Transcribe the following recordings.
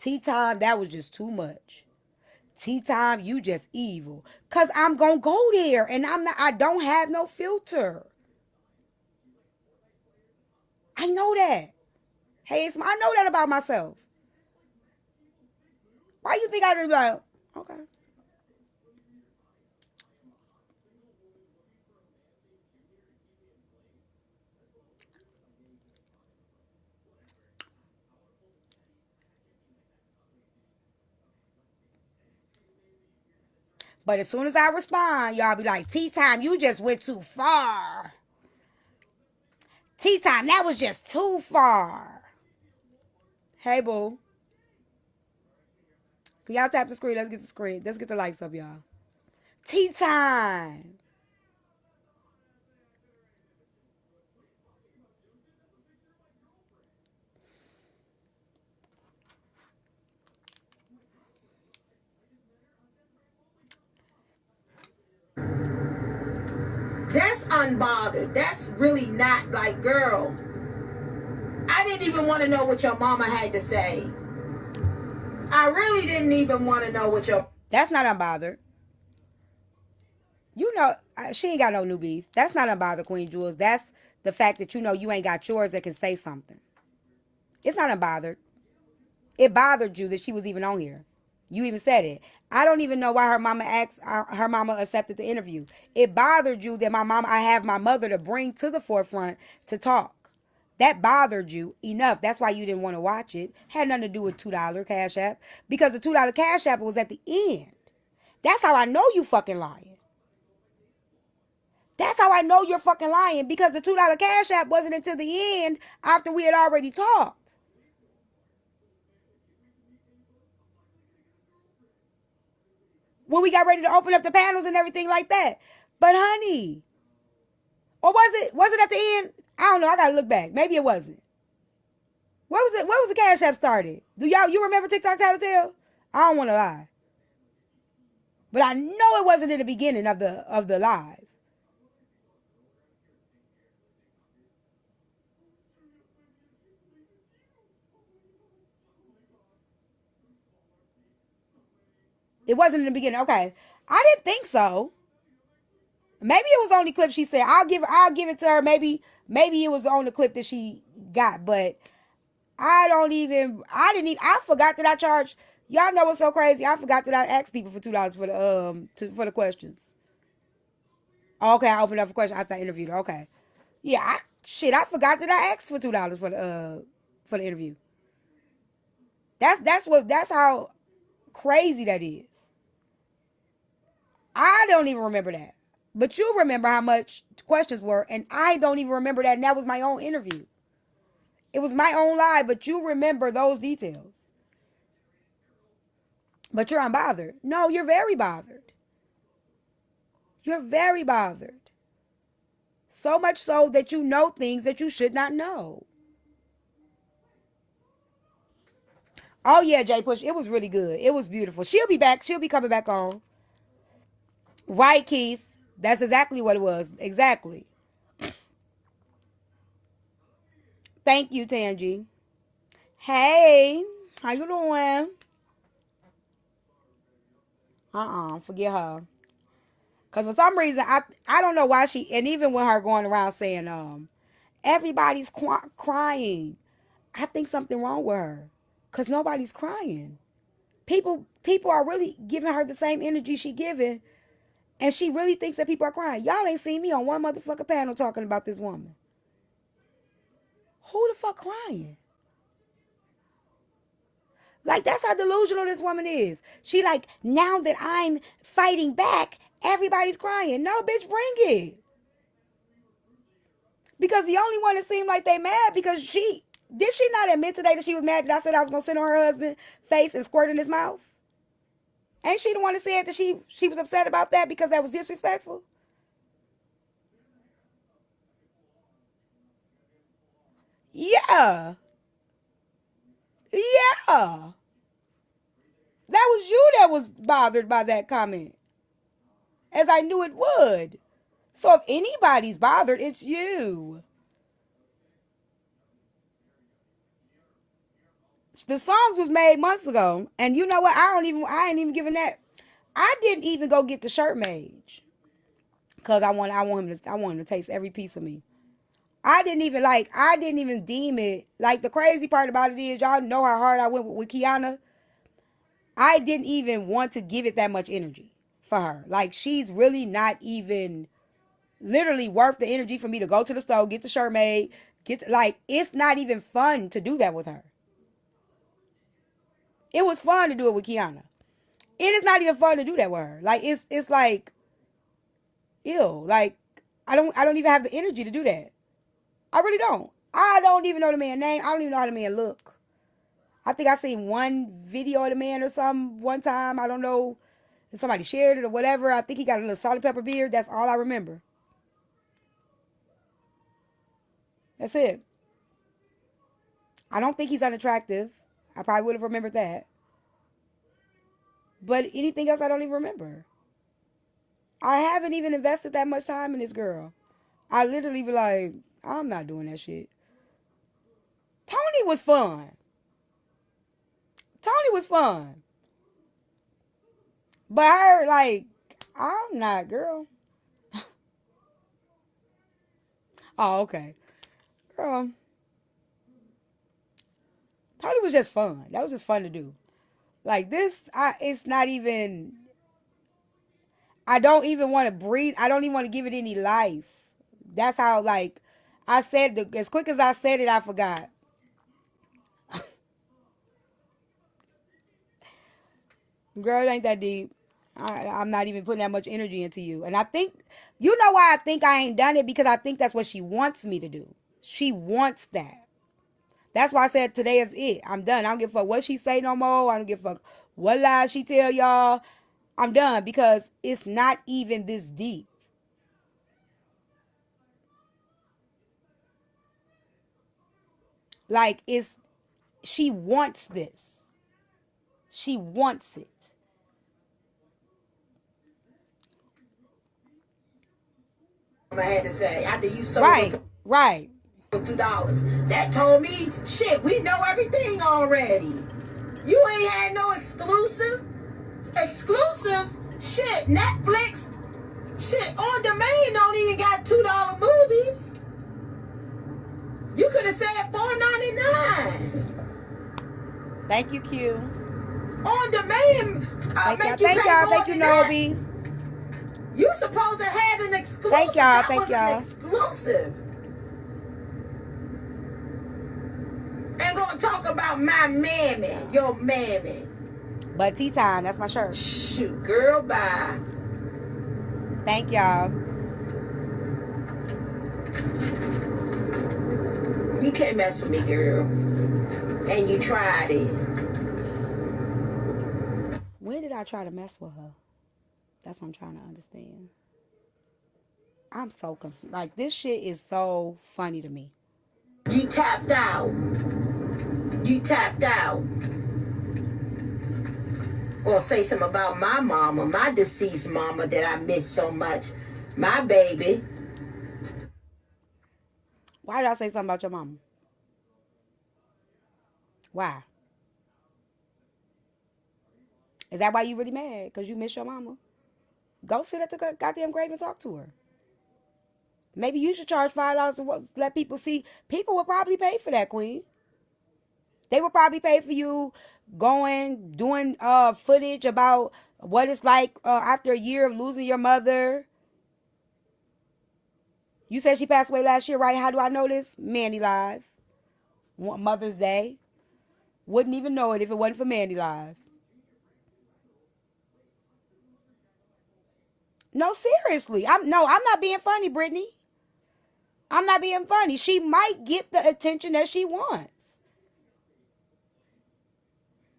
Tea time, that was just too much. Tea time, you just evil. Cause I'm gonna go there and I don't have no filter. I know that. Hey, I know that about myself. Why you think I just be like, okay. But as soon as I respond, y'all be like, tea time, you just went too far. Tea time, that was just too far. Hey, boo. Can y'all tap the screen? Let's get the screen. Let's get the lights up, y'all. Tea time. That's unbothered. That's really not like, girl, I didn't even want to know what your mama had to say. I really didn't even want to know what your... That's not unbothered. You know, she ain't got no new beef. That's not unbothered, Queen Jules. That's the fact that you know you ain't got yours that can say something. It's not unbothered. It bothered you that she was even on here. You even said it. I don't even know why her mama asked. Her mama accepted the interview. It bothered you that my mama. I have my mother to bring to the forefront to talk. That bothered you enough. That's why you didn't want to watch it. Had nothing to do with $2 Cash App because the $2 Cash App was at the end. That's how I know you fucking lying. That's how I know you're fucking lying because the $2 Cash App wasn't until the end after we had already talked. When we got ready to open up the panels and everything like that. But honey, or was it at the end? I don't know. I gotta look back. Maybe it wasn't. Where was it? Where was the Cash App started? Do y'all you remember TikTok Tattletale? I don't want to lie, but I know it wasn't in the beginning of the live. It wasn't in the beginning. Okay, I didn't think so. Maybe it was the only clip she said. I'll give it to her. Maybe it was the only clip that she got, but I didn't even I forgot that I charged. Y'all know what's so crazy? I forgot that I asked people for $2 for the for the questions. Okay, I opened up for questions after I interviewed her. Okay. Yeah, I forgot that I asked for $2 for the interview. That's how crazy that is. I don't even remember that. But you remember how much questions were, and I don't even remember that, and that was my own interview. It was my own live, but you remember those details. But you're unbothered. No, you're very bothered. You're very bothered. So much so that you know things that you should not know. Oh yeah, Jay Push. It was really good. It was beautiful. She'll be back. She'll be coming back on. Right, Keith. That's exactly what it was. Exactly. Thank you, Tangi. Hey, how you doing? Forget her. Cause for some reason I don't know why she and even with her going around saying everybody's crying. I think something wrong with her. Cause nobody's crying. People are really giving her the same energy she giving, and she really thinks that people are crying. Y'all ain't seen me on one motherfucker panel talking about this woman. Who the fuck crying? Like that's how delusional this woman is. She like now that I'm fighting back, everybody's crying. No, bitch, bring it. Because the only one that seemed like they mad because she did she not admit today that she was mad that I said I was gonna sit on her husband's face and squirt in his mouth? Ain't she the one that said that she was upset about that because that was disrespectful? Yeah. Yeah. That was you that was bothered by that comment. As I knew it would. So if anybody's bothered, it's you. The songs was made months ago, and you know what? I ain't even giving that. I didn't even go get the shirt made because I want him to taste every piece of me. I didn't even deem it. Like, the crazy part about it is, y'all know how hard I went with Kiana. I didn't even want to give it that much energy for her. Like, she's really not even literally worth the energy for me to go to the store, get the shirt made, like, it's not even fun to do that with her. It was fun to do it with Kiana. It is not even fun to do that with her. Like, it's like ill. Like, I don't even have the energy to do that. I really don't. I don't even know the man's name. I don't even know how the man look. I think I seen one video of the man or something one time. I don't know if somebody shared it or whatever. I think he got a little salt and pepper beard. That's all I remember. That's it. I don't think he's unattractive. I probably would have remembered that. But anything else, I don't even remember. I haven't even invested that much time in this girl. I literally be like, I'm not doing that shit. Tony was fun. Tony was fun. But her, like, I'm not, girl. Oh, okay. Girl. Tony was just fun. That was just fun to do. Like, this, it's not even, I don't even want to breathe. I don't even want to give it any life. That's how, like, I said, as quick as I said it, I forgot. Girl, it ain't that deep. I'm not even putting that much energy into you. And I think, you know why I think I ain't done it? Because I think that's what she wants me to do. She wants that. That's why I said today is it. I'm done. I don't give a fuck what she say no more. I don't give a fuck what lies she tell y'all. I'm done because it's not even this deep. Like, she wants this. She wants it. I had to say after you sold Right, right. for $2. That told me, shit, we know everything already. You ain't had no exclusives. Shit, Netflix, shit, on demand don't even got $2 movies. You could have said $4.99. Thank you, Q. On demand, Thank y'all. Thank you, Nobi. You supposed to have an exclusive. Thank y'all. That Thank was y'all. an exclusive. And gonna talk about my mammy, your mammy. But tea time, that's my shirt. Shoot, girl, bye. Thank y'all. You can't mess with me, girl. And you tried it. When did I try to mess with her? That's what I'm trying to understand. I'm so confused. Like, this shit is so funny to me. You tapped out. You tapped out. Or say something about my mama, my deceased mama that I miss so much. My baby. Why did I say something about your mama? Why? Is that why you really mad? Because you miss your mama? Go sit at the goddamn grave and talk to her. Maybe you should charge $5 to let people see. People would probably pay for that, Queen. They would probably pay for you doing footage about what it's like after a year of losing your mother. You said she passed away last year, right? How do I know this? Mandy Live. Mother's Day. Wouldn't even know it if it wasn't for Mandy Live. No, seriously. I'm not being funny, Brittany. I'm not being funny. She might get the attention that she wants.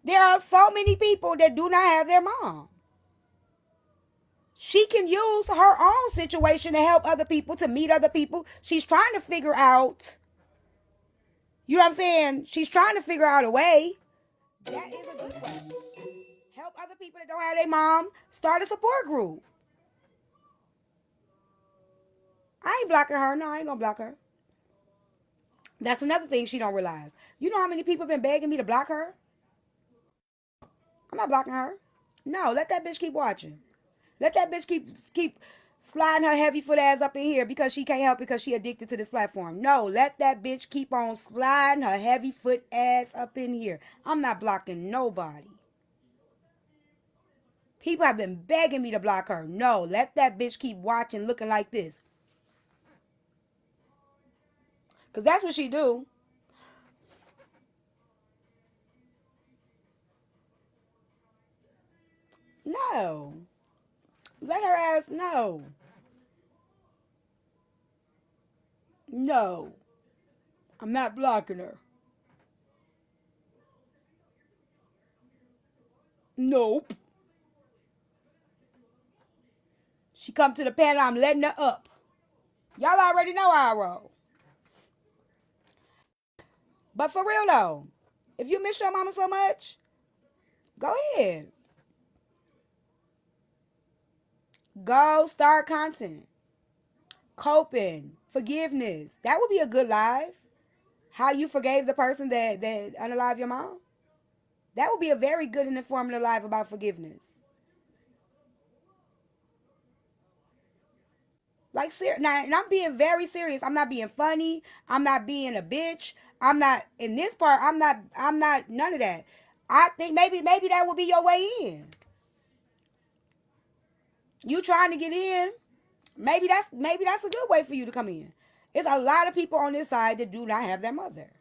There are so many people that do not have their mom. She can use her own situation to help other people, to meet other people. She's trying to figure out, you know what I'm saying? She's trying to figure out a way. That is a good way. Help other people that don't have their mom. Start a support group. I ain't blocking her. No, I ain't gonna block her. That's another thing she don't realize. You know how many people been begging me to block her? I'm not blocking her. No, let that bitch keep watching. Let that bitch keep sliding her heavy foot ass up in here because she can't help it because she addicted to this platform. No, let that bitch keep on sliding her heavy foot ass up in here. I'm not blocking nobody. People have been begging me to block her. No, let that bitch keep watching looking like this. Because that's what she do. No. Let her ass know. No. I'm not blocking her. Nope. She come to the panel, I'm letting her up. Y'all already know how I roll. But for real though, if you miss your mama so much, go ahead. Go start content. Coping. Forgiveness. That would be a good live. How you forgave the person that unalived your mom. That would be a very good and informative live about forgiveness. Like, now, and I'm being very serious. I'm not being funny. I'm not being a bitch. I'm not, in this part, I'm not none of that. I think maybe that would be your way in. You trying to get in, maybe that's a good way for you to come in. It's a lot of people on this side that do not have their mother.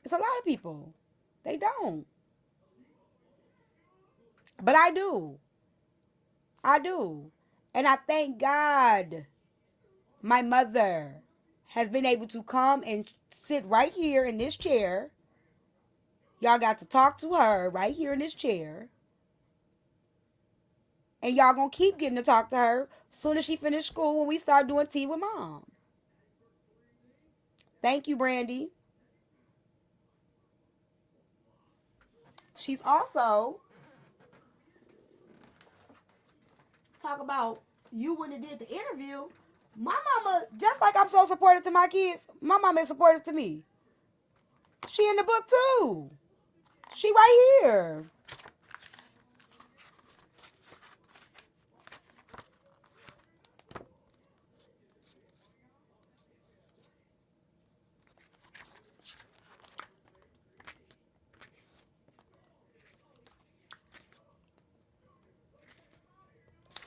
It's a lot of people. They don't. But I do. I do. And I thank God my mother has been able to come and sit right here in this chair. Y'all got to talk to her right here in this chair. And y'all gonna keep getting to talk to her soon as she finish school when we start doing tea with mom. Thank you, Brandy. She's also talk about you when it did the interview. My mama, just like I'm so supportive to my kids, my mama is supportive to me. She in the book too. She right here.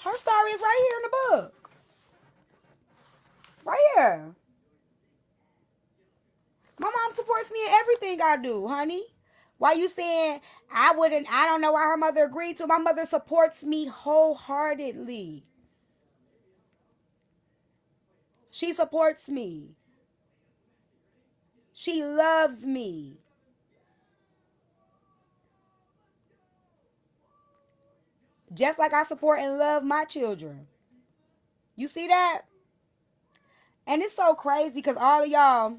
Her story is right here in the book. Right here. My mom supports me in everything I do, honey. Why you saying I don't know why her mother agreed to? My mother supports me wholeheartedly. She supports me. She loves me. Just like I support and love my children. You see that? And it's so crazy because all of y'all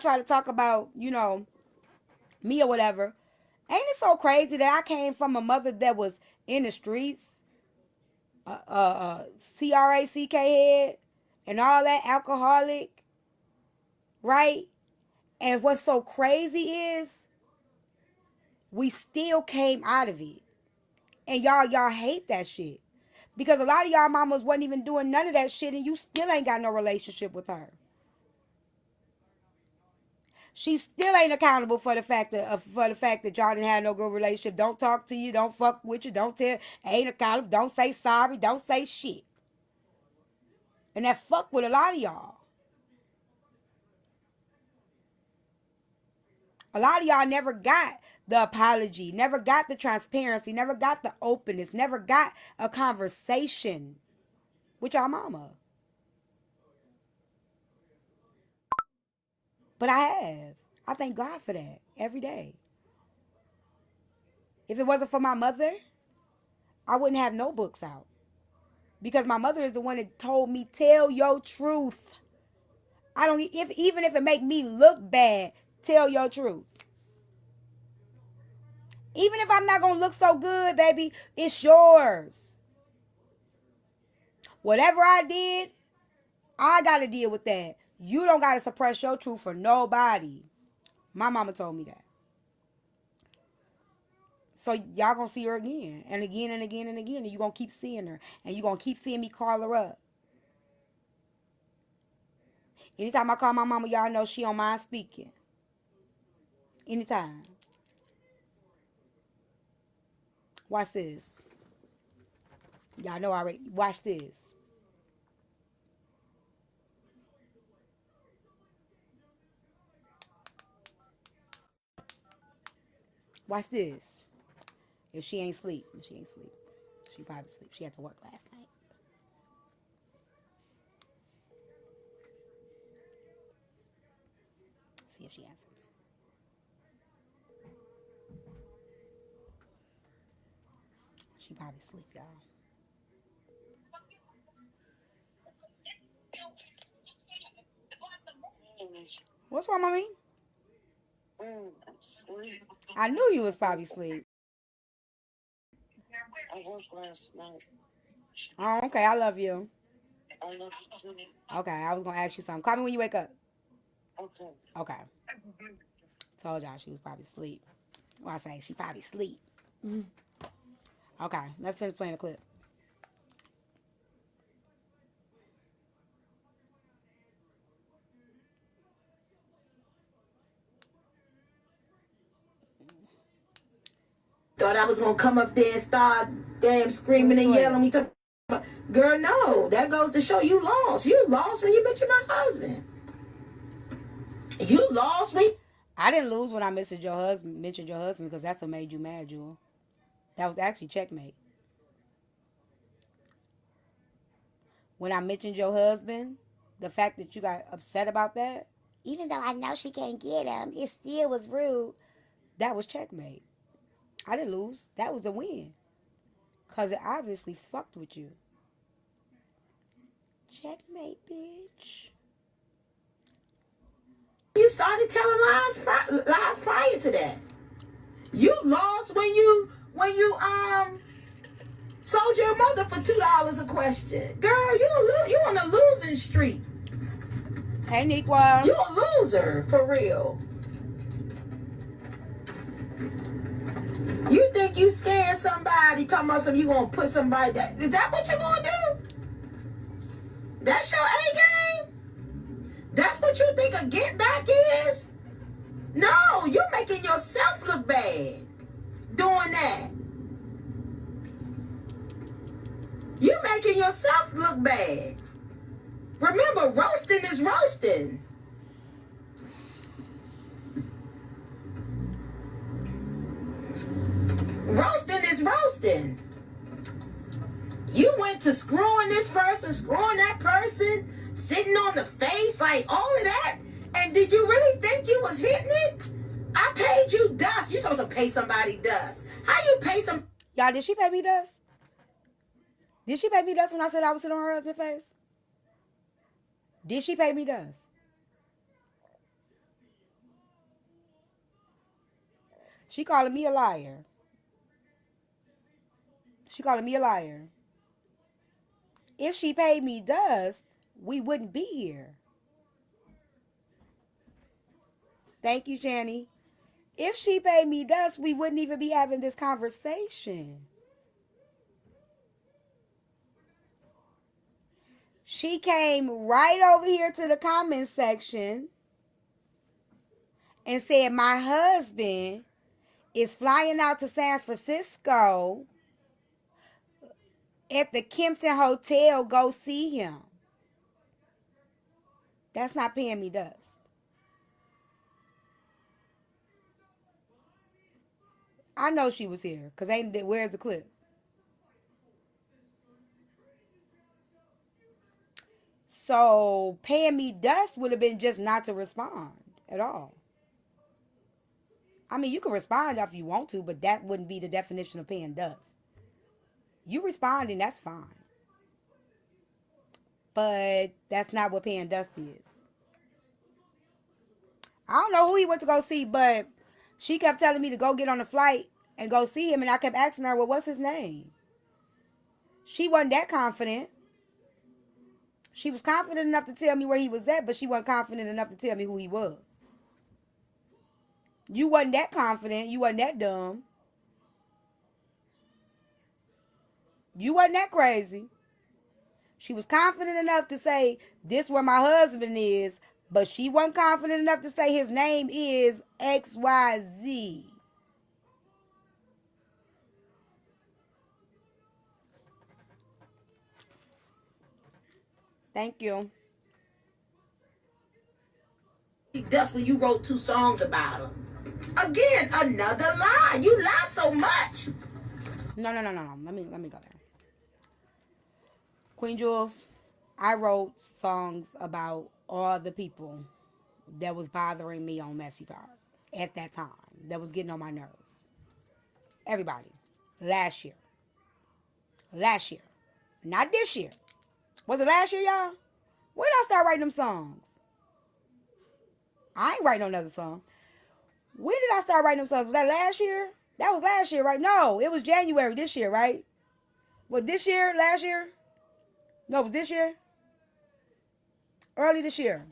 try to talk about, me or whatever. Ain't it so crazy that I came from a mother that was in the streets, CRACK head, and all that, alcoholic, right? And what's so crazy is we still came out of it. And y'all hate that shit. Because a lot of y'all mamas wasn't even doing none of that shit and you still ain't got no relationship with her. She still ain't accountable for the fact that y'all didn't have no good relationship. Don't talk to you, don't fuck with you, don't tell, ain't accountable, don't say sorry, don't say shit. And that fuck with a lot of y'all. A lot of y'all never got the apology, never got the transparency, never got the openness, never got a conversation with y'all mama. But I have. I thank God for that every day. If it wasn't for my mother, I wouldn't have no books out. Because my mother is the one that told me, tell your truth. Even if it make me look bad, tell your truth. Even if I'm not going to look so good, baby, it's yours. Whatever I did, I got to deal with that. You don't got to suppress your truth for nobody. My mama told me that. So y'all gonna see her again and again and again and again, and you gonna keep seeing her, and you gonna keep seeing me call her up. Anytime I call my mama, y'all know she don't mind speaking. Anytime. Watch this. Y'all know already. Watch this. Watch this. If she ain't sleep, she ain't sleep. She probably sleep. She had to work last night. See if she answered. She probably sleep, y'all. What's wrong, mommy? I knew you was probably asleep. I worked last night. Oh, okay. I love you. I love you too. Okay, I was gonna ask you something. Call me when you wake up. Okay. Okay. Told y'all she was probably asleep. Well, I say she probably asleep. Okay, let's finish playing the clip. Thought I was gonna come up there and start damn screaming and yelling. We talk about, girl, no. That goes to show you lost. You lost when you mentioned my husband. You lost when. I didn't lose when I mentioned your husband because that's what made you mad, Jewel. That was actually checkmate. When I mentioned your husband, the fact that you got upset about that, even though I know she can't get him, it still was rude. That was checkmate. I didn't lose. That was a win. Because it obviously fucked with you. Checkmate, bitch. You started telling lies prior to that. You lost when you sold your mother for $2 a question. Girl, you on a losing streak. Hey, Nequa. You a loser, for real. You think you scared somebody talking about something, you gonna put somebody that is that what you gonna do? That's your A game? That's what you think a get back is? No, you making yourself look bad doing that. You making yourself look bad. Remember, roasting is roasting. Roasting is roasting. You went to screwing this person, screwing that person, sitting on the face, like all of that. And did you really think you was hitting it? I paid you dust. You supposed to pay somebody dust. How you pay some? Y'all, did she pay me dust? Did she pay me dust when I said I was sitting on her husband's face? Did she pay me dust? She calling me a liar. She calling me a liar. If she paid me dust, we wouldn't be here. Thank you, Janny. If she paid me dust, we wouldn't even be having this conversation. She came right over here to the comment section and said, my husband is flying out to San Francisco at the Kimpton Hotel. Go see him. That's not paying me dust. I know she was here because where's the clip? So paying me dust would have been just not to respond at all. I mean, you can respond if you want to, but that wouldn't be the definition of paying dust. You responding, that's fine. But that's not what paying dust is. I don't know who he went to go see, but she kept telling me to go get on the flight and go see him, and I kept asking her, well, what's his name? She wasn't that confident. She was confident enough to tell me where he was at, but she wasn't confident enough to tell me who he was. You wasn't that confident. You wasn't that dumb. You wasn't that crazy. She was confident enough to say, this where my husband is, but she wasn't confident enough to say his name is XYZ. Thank you. That's when you wrote 2 songs about him. Again, another lie. You lie so much. No. Let me go there. Queen Jules, I wrote songs about all the people that was bothering me on Messy Talk at that time, that was getting on my nerves. Everybody. Last year. Not this year. Was it last year, y'all? When did I start writing them songs? I ain't writing no another song. When did I start writing them songs? Was that last year? That was last year, right? No, it was January this year, right? What, this year? Last year? No, it was this year? Early this year.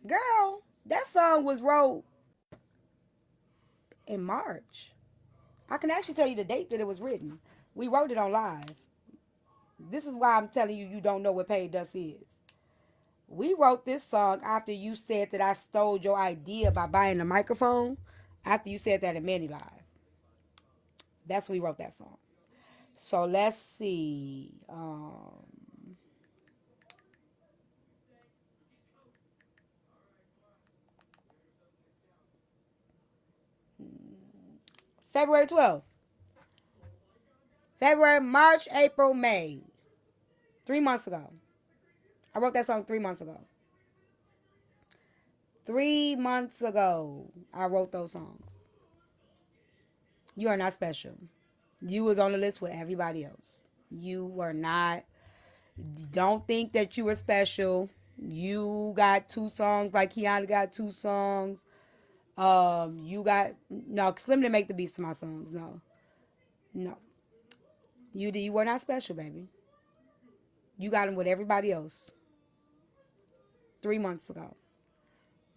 Girl, that song was wrote in March. I can actually tell you the date that it was written. We wrote it on live. This is why I'm telling you, you don't know what Paid Dust is. We wrote this song after you said that I stole your idea by buying a microphone. After you said that in Manny Live. That's when we wrote that song. So let's see. February 12th. February, March, April, May. 3 months ago. I wrote that song 3 months ago. 3 months ago, I wrote those songs. You are not special. You was on the list with everybody else. You were not. Don't think that you were special. You got 2 songs like Kiana got 2 songs. You got no. Slim didn't make the beats to my songs. No. You were not special, baby. You got them with everybody else. 3 months ago.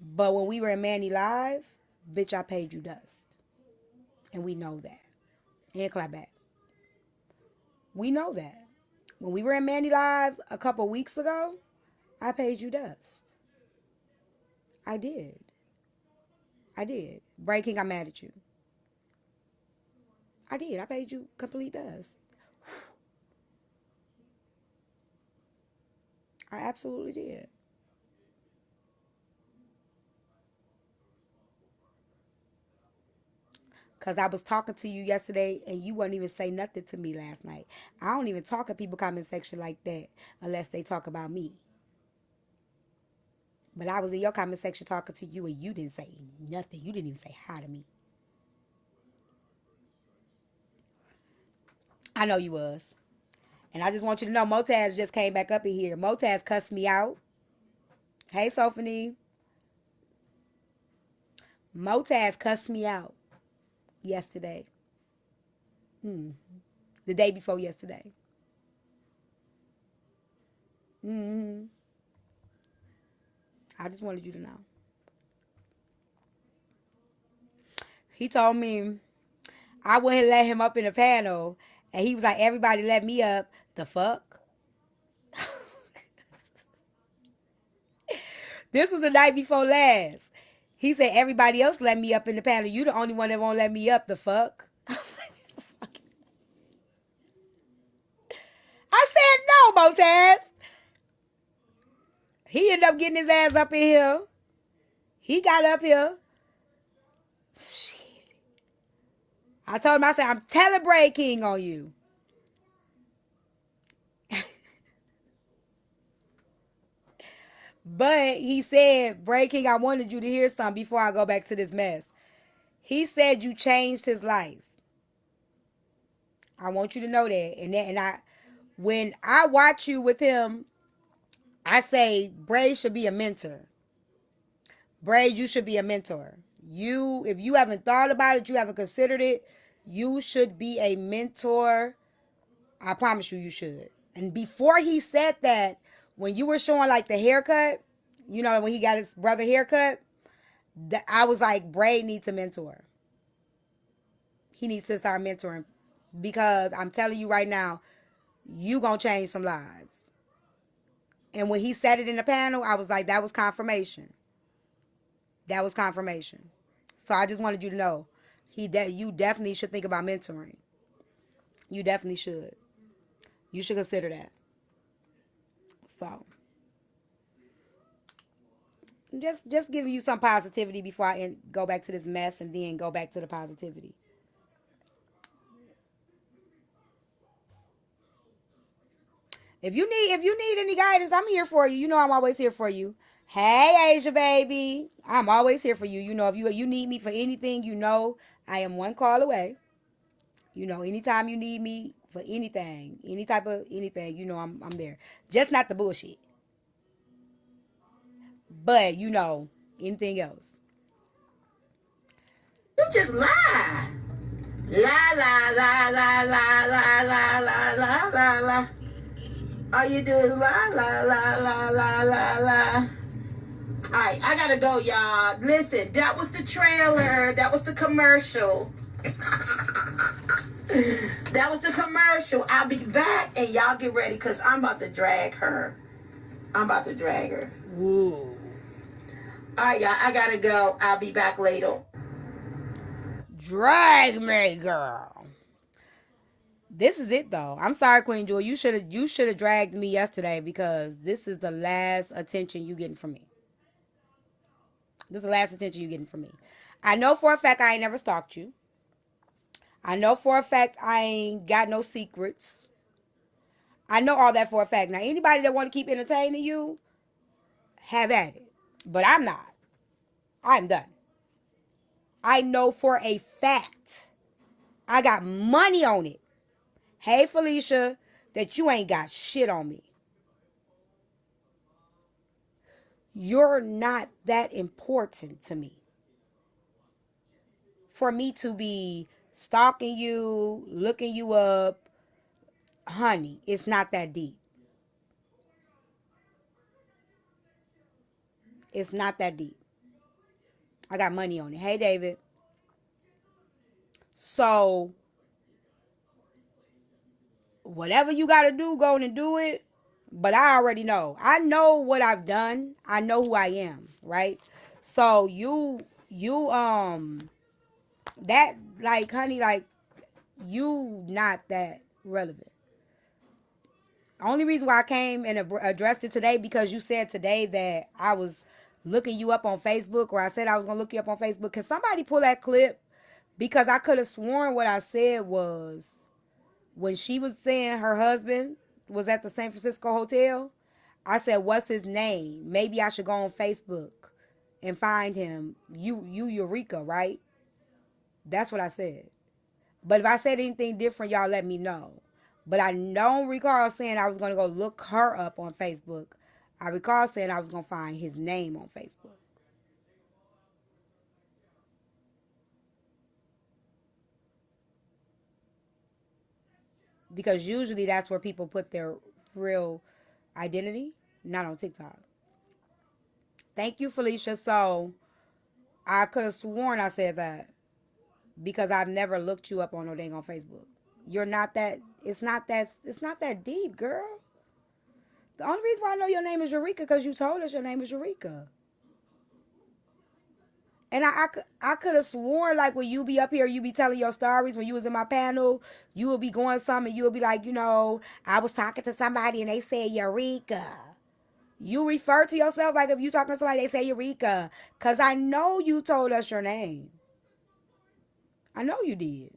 But when we were in Manny Live, bitch, I paid you dust. And we know that. And clap back. We know that. When we were in Manny Live a couple weeks ago, I paid you dust. I did. Breaking, I'm mad at you. I did. I paid you complete dust. I absolutely did. Because I was talking to you yesterday and you wouldn't even say nothing to me last night. I don't even talk in people comment section like that unless they talk about me. But I was in your comment section talking to you and you didn't say nothing. You didn't even say hi to me. I know you was. And I just want you to know, Motaz just came back up in here. Motaz cussed me out. Hey, Sophanie. Motaz cussed me out yesterday. The day before yesterday. I just wanted you to know. He told me I wouldn't let him up in the panel. And he was like, everybody let me up. The fuck? This was the night before last. He said, everybody else let me up in the panel. You the only one that won't let me up. The fuck? I said, no, Motaz. He ended up getting his ass up in here. He got up here. Shit. I told him, I said, I'm telling Bray King on you. But he said, Bray King, I wanted you to hear something before I go back to this mess. He said you changed his life. I want you to know that. And I, when I watch you with him, I say Bray should be a mentor. Bray, you should be a mentor. You, if you haven't thought about it, you haven't considered it, you should be a mentor I promise you, you should. And before he said that, when you were showing like the haircut, you know, when he got his brother haircut, I was like, Braid needs a mentor. He needs to start mentoring because I'm telling you right now, you gonna change some lives. And when he said it in the panel, I was like, that was confirmation. That was confirmation. So I just wanted you to know, you definitely should think about mentoring. You definitely should. You should consider that. So just giving you some positivity before I go back to this mess and then go back to the positivity. If you need any guidance, I'm here for you. You know I'm always here for you. Hey Asia baby. I'm always here for you. You know if you need me for anything, you know I am one call away. You know, anytime you need me for anything, any type of anything, you know I'm there. Just not the bullshit. But you know, anything else. You just lie. La la la la la la la la la la la. All you do is la la la la la la la. Alright, I gotta go, y'all. Listen, that was the trailer. That was the commercial. That was the commercial. I'll be back and y'all get ready because I'm about to drag her. I'm about to drag her. Ooh. Alright, y'all, I gotta go. I'll be back later. Drag me, girl. This is it though. I'm sorry, Queen Jewel. You should have dragged me yesterday because this is the last attention you getting from me. This is the last attention you getting from me. I know for a fact I ain't never stalked you. I know for a fact I ain't got no secrets. I know all that for a fact. Now, anybody that want to keep entertaining you, have at it. But I'm not. I'm done. I know for a fact I got money on it. Hey, Felicia, that you ain't got shit on me. You're not that important to me. For me to be stalking you, looking you up, honey, it's not that deep. It's not that deep. I got money on it. Hey, David. So, whatever you got to do, go and do it. But I already know. I know what I've done. I know who I am, right? So, that, like, honey, like, you not that relevant. Only reason why I came and addressed it today because you said today that I was looking you up on Facebook, or I said I was going to look you up on Facebook. Can somebody pull that clip? Because I could have sworn what I said was when she was saying her husband was at the San Francisco hotel, I said, what's his name? Maybe I should go on Facebook and find him. You Eureka, right? That's what I said. But if I said anything different, y'all let me know. But I don't recall saying I was going to go look her up on Facebook. I recall saying I was going to find his name on Facebook. Because usually that's where people put their real identity, not on TikTok. Thank you, Felicia. So I could have sworn I said that because I've never looked you up on no dang on Facebook. You're not that. It's not that deep, girl. The only reason why I know your name is Eureka because you told us your name is Eureka. And I could have sworn, like, when you be up here, you be telling your stories, when you was in my panel, you would be going something, you would be like, you know, I was talking to somebody and they said Eureka. You refer to yourself like if you talking to somebody, they say Eureka. Because I know you told us your name. I know you did.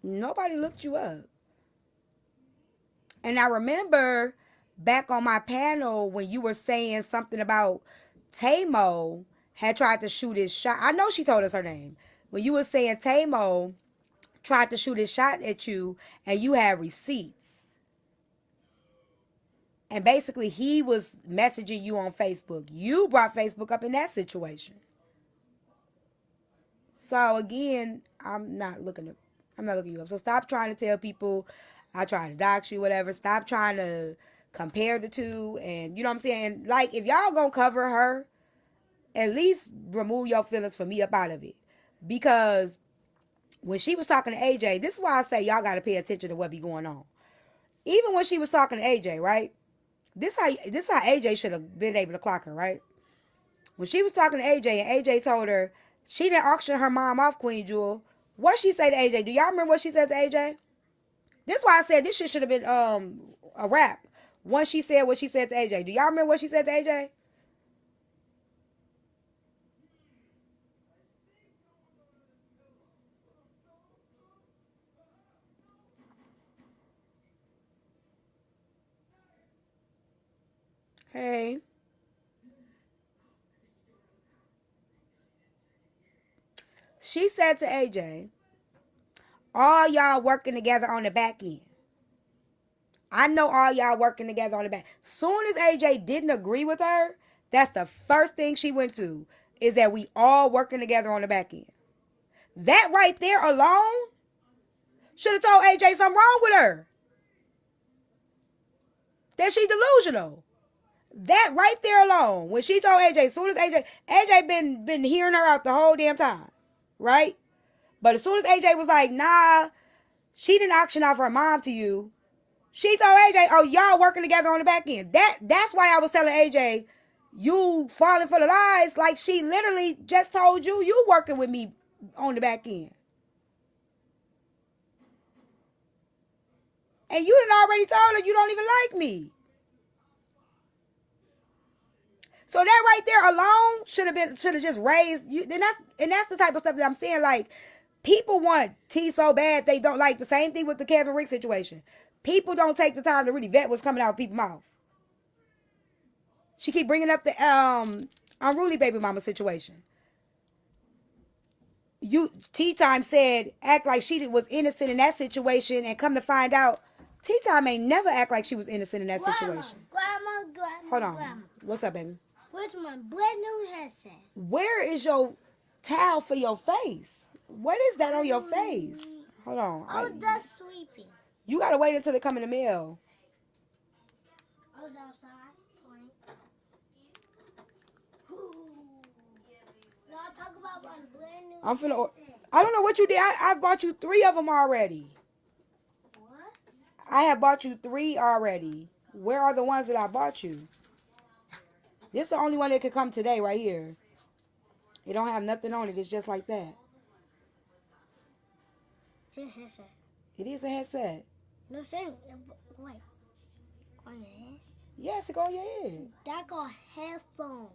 Nobody looked you up. And I remember back on my panel when you were saying something about Tamo had tried to shoot his shot. I know she told us her name. When you were saying Tamo tried to shoot his shot at you and you had receipts. And basically he was messaging you on Facebook. You brought Facebook up in that situation. So again, I'm not looking to, I'm not looking you up. So stop trying to tell people I try to dox you, whatever. Stop trying to compare the two. And you know what I'm saying? Like, if y'all gonna cover her, at least remove your feelings for me up out of it. Because when she was talking to AJ, this is why I say y'all got to pay attention to what be going on. Even when she was talking to AJ, right? This how AJ should have been able to clock her, right? When she was talking to AJ and AJ told her she didn't auction her mom off, Queen Jewel, what she say to AJ? Do y'all remember what she said to AJ? This is why I said this shit should have been a rap. Once she said what she said to AJ. Do y'all remember what she said to AJ? Hey. She said to AJ, all y'all working together on the back end. I know all y'all working together on the back. Soon as AJ didn't agree with her, that's the first thing she went to, is that we all working together on the back end. That right there alone should have told AJ something wrong with her. That she delusional. That right there alone, when she told AJ, as soon as AJ been hearing her out the whole damn time, right? But as soon as AJ was like, nah, she didn't auction off her mom to you. She told AJ, oh, y'all working together on the back end. That's why I was telling AJ, you falling for the lies. Like, she literally just told you working with me on the back end. And you done already told her you don't even like me. So that right there alone should have just raised you. And that's the type of stuff that I'm saying. Like, people want tea so bad they don't. Like the same thing with the Kevin Rick situation. People don't take the time to really vet what's coming out of people's mouth. She keep bringing up the unruly baby mama situation. Tea Time said act like she was innocent in that situation, and come to find out, Tea Time ain't never act like she was innocent in that situation. Grandma. Hold on. Grandma. What's up, baby? Where's my brand new headset? Where is your towel for your face? What is that on your face? Hold on. I was just sleeping. You gotta wait until they come in the mail. I was outside playing. Now talk about my brand new I'm finna. headset. I don't know what you did. I bought you 3 of them already. What? I have bought you 3 already. Where are the ones that I bought you? This is the only one that could come today, right here. It don't have nothing on it. It's just like that. It's a headset. It is a headset. No, saying. Wait. On your head? Yes, it go on your head. That got headphones.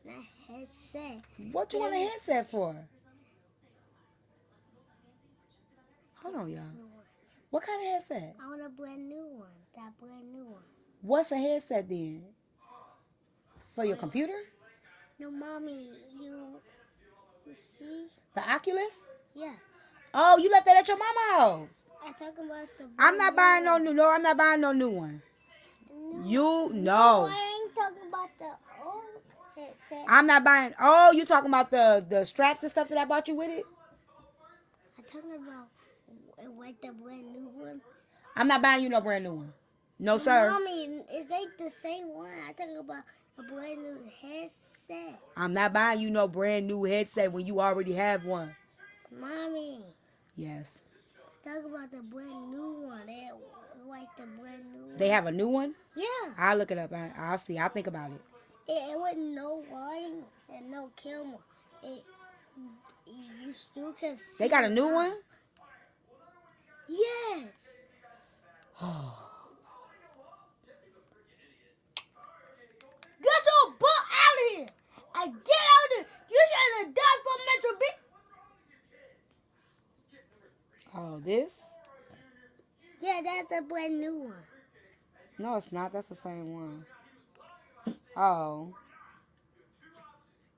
Not headset. What you want a headset for? Hold on, y'all. What kind of headset? I want a brand new one. That brand new one. What's a headset then? For your computer? No, mommy, you see? The Oculus? Yeah. Oh, you left that at your mama's house. I talking about the. I'm not buying no new. No, I'm not buying no new one. You no. I ain't talking about the old headset. I'm not buying. Oh, you talking about the straps and stuff that I bought you with it? I'm talking about what the brand new one. I'm not buying you no brand new one. No, sir. Mommy, it's like the same one. I'm talking about a brand new headset. I'm not buying you no brand new headset when you already have one. Mommy, Yes. I'm talking about the brand new one. They like the brand new one. They have a new one? Yeah. I'll look it up. I'll see. I'll think about it. It with no wires and no camera. You still can see. They got a new it. one? Yes. Get your butt out of here! And get out of here! You should have died from Metro B. Oh, this? Yeah, that's a brand new one. No, it's not. That's the same one. Oh.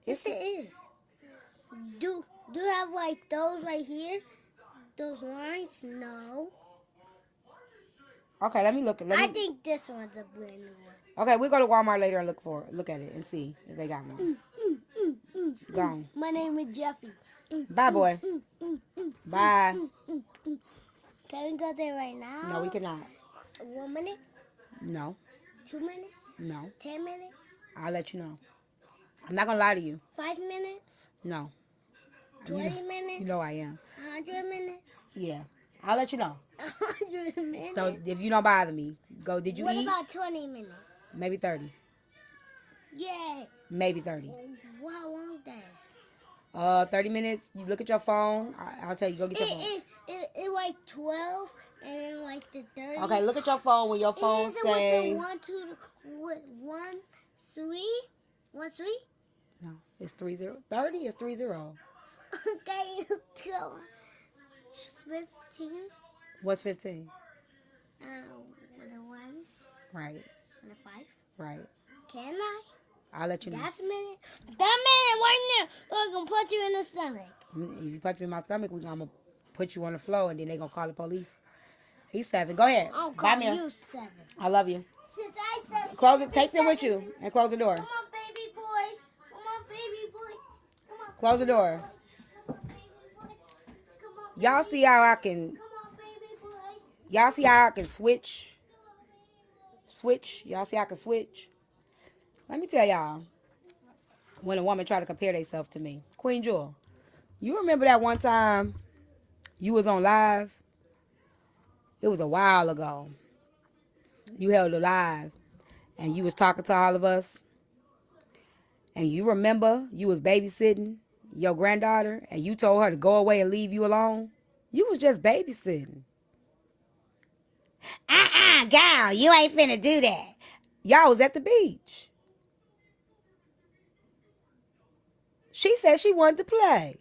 Yes, it is. Do you have like those right here? Those lines? No. Okay, let me look. I think this one's a brand new one. Okay, we'll go to Walmart later and look at it and see if they got one. Gone. My name is Jeffy. Bye, boy. Bye. Can we go there right now? No, we cannot. 1 minute? No, 2 minutes? no. 10 minutes? I'll let you know. I'm not gonna lie to you. 5 minutes? No. 20 minutes? You know I am. 100 minutes? Yeah. I'll let you know. 100 minutes? So if you don't bother me, go. Did you What eat? about 20 minutes? Maybe 30. Yeah. Maybe 30. How long that? 30 minutes. You look at your phone. I'll tell you. Go get your phone. It like 12 and then like the 30. Okay, look at your phone when your phone Is it say. with the 1, 2, with 1, 3? 1, 3? No, it's 30. 30 is 30. Okay, go. 15. What's 15? With a 1 Right, and a 5. right. Can I? I'll let you know. That's a minute. That minute right now. So I can punch you in the stomach. If you punch me in my stomach, I'm gonna put you on the floor and then they gonna call the police. He's 7. Go ahead. I'll Bye, call Mia. you 7. I love you. Since I said Close it. Take them with you and close the door. Come on, baby boys. Come on, baby boys. Come on. Close the door. Come on, baby boys. Come on. Y'all see how I can? Come on, baby boy. Y'all see how I can switch? Switch. Y'all see how I can switch? Let me tell y'all. When a woman try to compare themselves to me, Queen Jewel, you remember that one time you was on live? It was a while ago. You held a live and you was talking to all of us. And you remember you was babysitting your granddaughter and you told her to go away and leave you alone. You was just babysitting. Gal, you ain't finna do that. Y'all was at the beach. She said she wanted to play.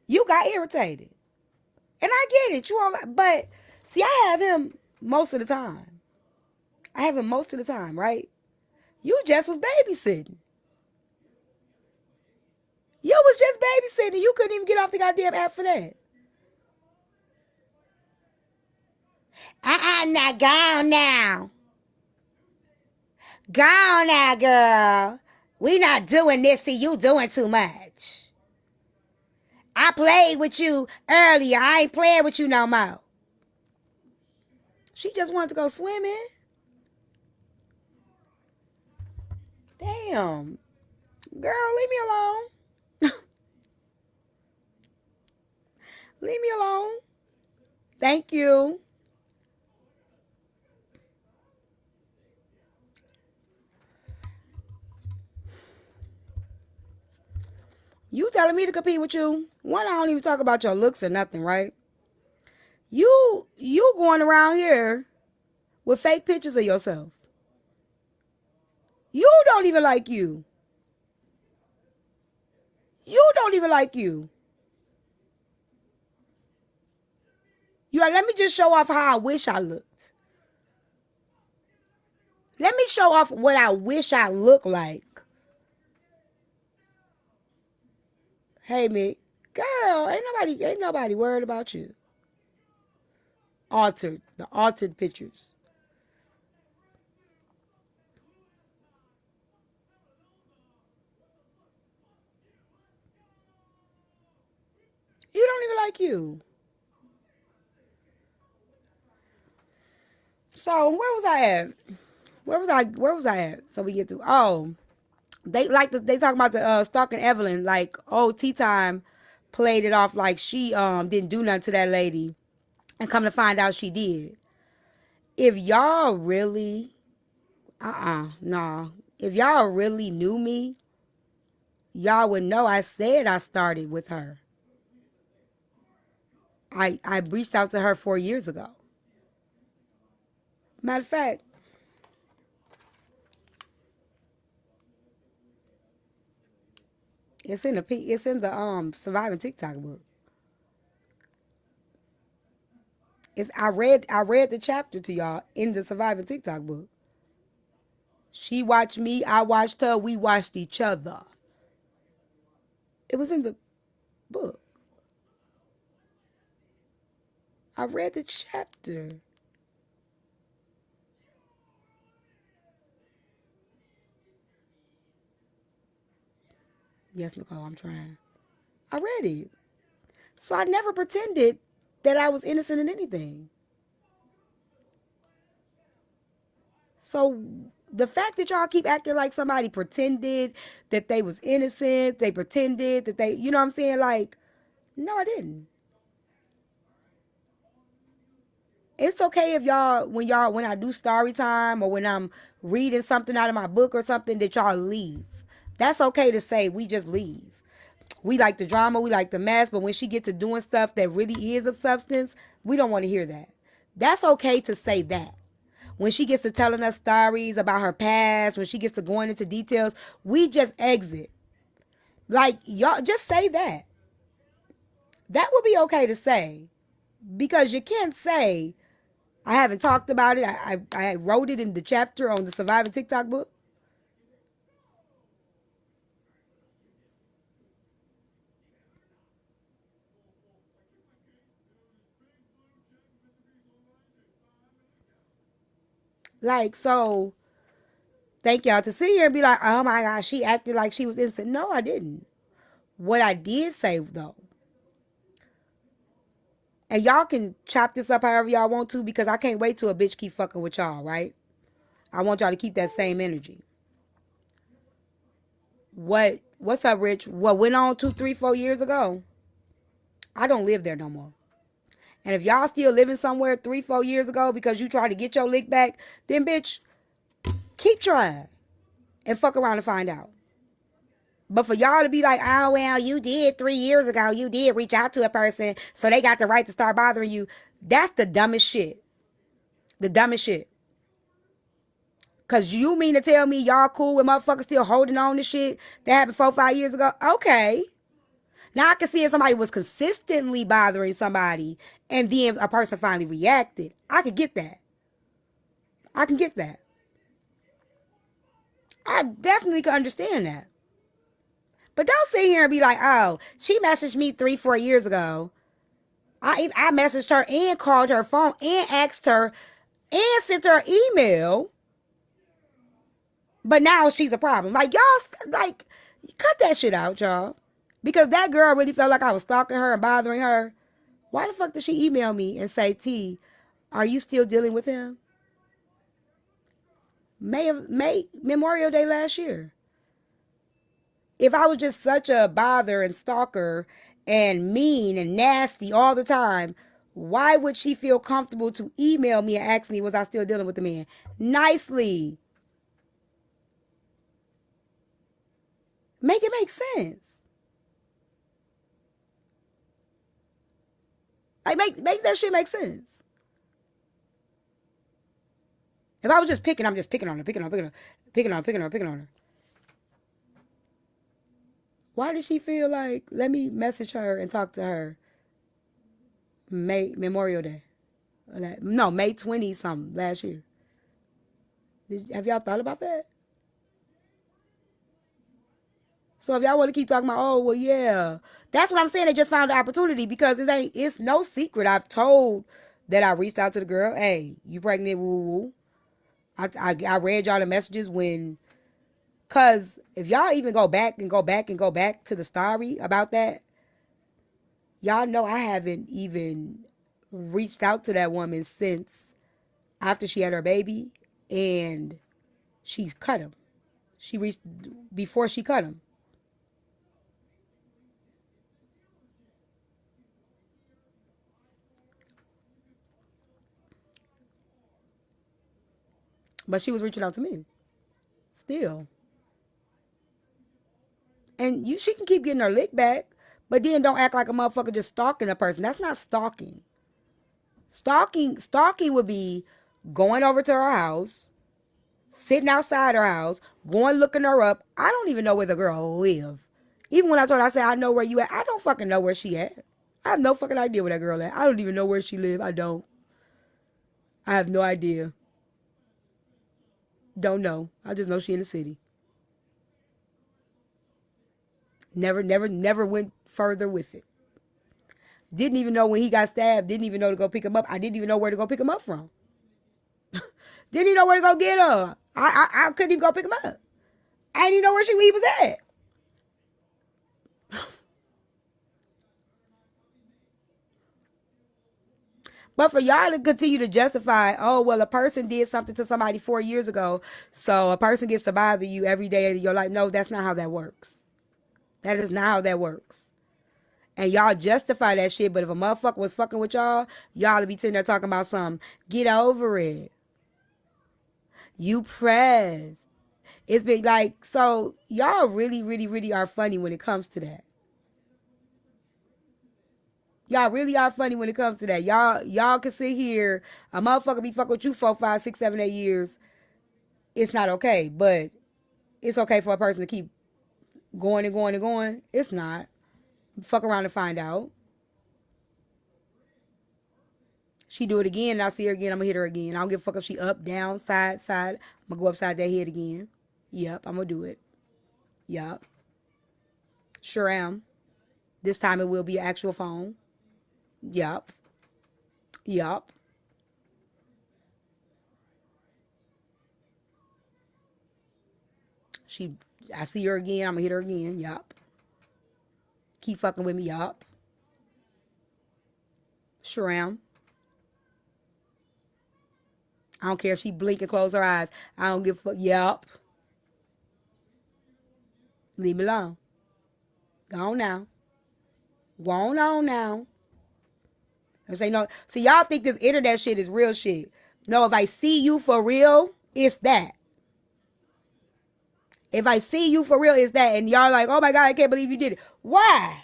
You got irritated. And I get it. You all, but see, I have him most of the time. I have him most of the time, right? You just was babysitting. You was just babysitting. You couldn't even get off the goddamn app for that. Now go on now. Go on now, girl. We not doing this for you doing too much. I played with you earlier. I ain't playing with you no more. She just wanted to go swimming. Damn. Girl, leave me alone. Leave me alone. Thank you. You telling me to compete with you? One, I don't even talk about your looks or nothing, right? You going around here with fake pictures of yourself. You don't even like you. You don't even like you. You like, let me just show off how I wish I looked. Let me show off what I wish I looked like. Hey, Mick. Girl, ain't nobody worried about you. The altered pictures. You don't even like you. So where was I at? Where was I at? So we get through. Oh, they talking about the stalking Evelyn. Like, oh, Tea Time played it off like she didn't do nothing to that lady, and come to find out she did. If y'all really, no. If y'all really knew me, y'all would know I said I started with her. I reached out to her 4 years ago. Matter of fact, it's in the Surviving TikTok book. I read the chapter to y'all in the Surviving TikTok book. She watched me, I watched her, we watched each other. It was in the book. I read the chapter. Yes, Nicole, I'm trying. I read it. So I never pretended that I was innocent in anything. So the fact that y'all keep acting like somebody pretended that they was innocent, they pretended that they, you know what I'm saying? Like, no, I didn't. It's okay if when I do story time or when I'm reading something out of my book or something that y'all leave. That's okay to say we just leave. We like the drama, we like the mess, but when she gets to doing stuff that really is of substance, we don't want to hear that. That's okay to say that. When she gets to telling us stories about her past, when she gets to going into details, we just exit. Like, y'all, just say that. That would be okay to say. Because you can't say, I haven't talked about it. I wrote it in the chapter on the Surviving TikTok book. Like, so, thank y'all to sit here and be like, oh my gosh, she acted like she was innocent. No, I didn't. What I did say, though, and y'all can chop this up however y'all want to, because I can't wait till a bitch keep fucking with y'all, right? I want y'all to keep that same energy. What's up, Rich? What went on 2, 3, 4 years ago? I don't live there no more. And if y'all still living somewhere 3, 4 years ago because you trying to get your lick back, then bitch, keep trying and fuck around and find out. But for y'all to be like, oh, well, you did 3 years ago, you did reach out to a person, so they got the right to start bothering you. That's the dumbest shit. The dumbest shit. Because you mean to tell me y'all cool with motherfuckers still holding on to shit that happened 4, 5 years ago? Okay. Now I can see if somebody was consistently bothering somebody and then a person finally reacted. I could get that. I can get that. I definitely can understand that. But don't sit here and be like, oh, she messaged me 3, 4 years ago. I messaged her and called her phone and asked her and sent her an email. But now she's a problem. Like, y'all, like, cut that shit out, y'all. Because that girl really felt like I was stalking her and bothering her. Why the fuck did she email me and say, T, are you still dealing with him? Memorial Day last year. If I was just such a bother and stalker and mean and nasty all the time, why would she feel comfortable to email me and ask me, was I still dealing with the man? Nicely. Make it make sense. Like, make that shit make sense. If I was just picking, I'm just picking on her. Why did she feel like, let me message her and talk to her Memorial Day? No, May 20 something last year. Have y'all thought about that? So if y'all want to keep talking about, oh, well, yeah. That's what I'm saying. They just found the opportunity because it's no secret. I've told that I reached out to the girl. Hey, you pregnant? Woo woo. I read y'all the messages when, because if y'all even go back to the story about that, y'all know I haven't even reached out to that woman since after she had her baby and she's cut him. She reached before she cut him. But she was reaching out to me. Still. And she can keep getting her lick back, but then don't act like a motherfucker just stalking a person. That's not stalking. Stalking would be going over to her house, sitting outside her house, going looking her up. I don't even know where the girl live. Even when I told her, I said, I know where you at. I don't fucking know where she at. I have no fucking idea where that girl at. I don't even know where she live. I don't. I have no idea. Don't know. I just know she in the city. Never went further with it. Didn't even know when he got stabbed. Didn't even know to go pick him up. I didn't even know where to go pick him up from. Didn't even know where to go get her. I couldn't even go pick him up. I didn't even know where he was at. But for y'all to continue to justify, oh, well, a person did something to somebody 4 years ago, so a person gets to bother you every day of your life. No, that's not how that works. That is not how that works. And y'all justify that shit, but if a motherfucker was fucking with y'all, y'all to be sitting there talking about something. Get over it. You press. It's been like, so y'all really, really, really are funny when it comes to that. Y'all really are funny when it comes to that. Y'all can sit here, a motherfucker be fucking with you 4, 5, 6, 7, 8 years. It's not okay, but it's okay for a person to keep going and going and going. It's not. Fuck around and find out. She do it again, and I see her again, I'm gonna hit her again. I don't give a fuck if she up, down, side. I'm gonna go upside that head again. Yep, I'm gonna do it. Yep. Sure am. This time it will be an actual phone. Yup. Yup. I see her again. I'm gonna hit her again. Yup. Keep fucking with me. Yup. Sure am. I don't care if she blink and close her eyes. I don't give a fuck. Yup. Leave me alone. Go on now. Go on now. I'm saying no. See, y'all think this internet shit is real shit. No, if I see you for real, it's that. If I see you for real, it's that. And y'all like, oh my God, I can't believe you did it. Why?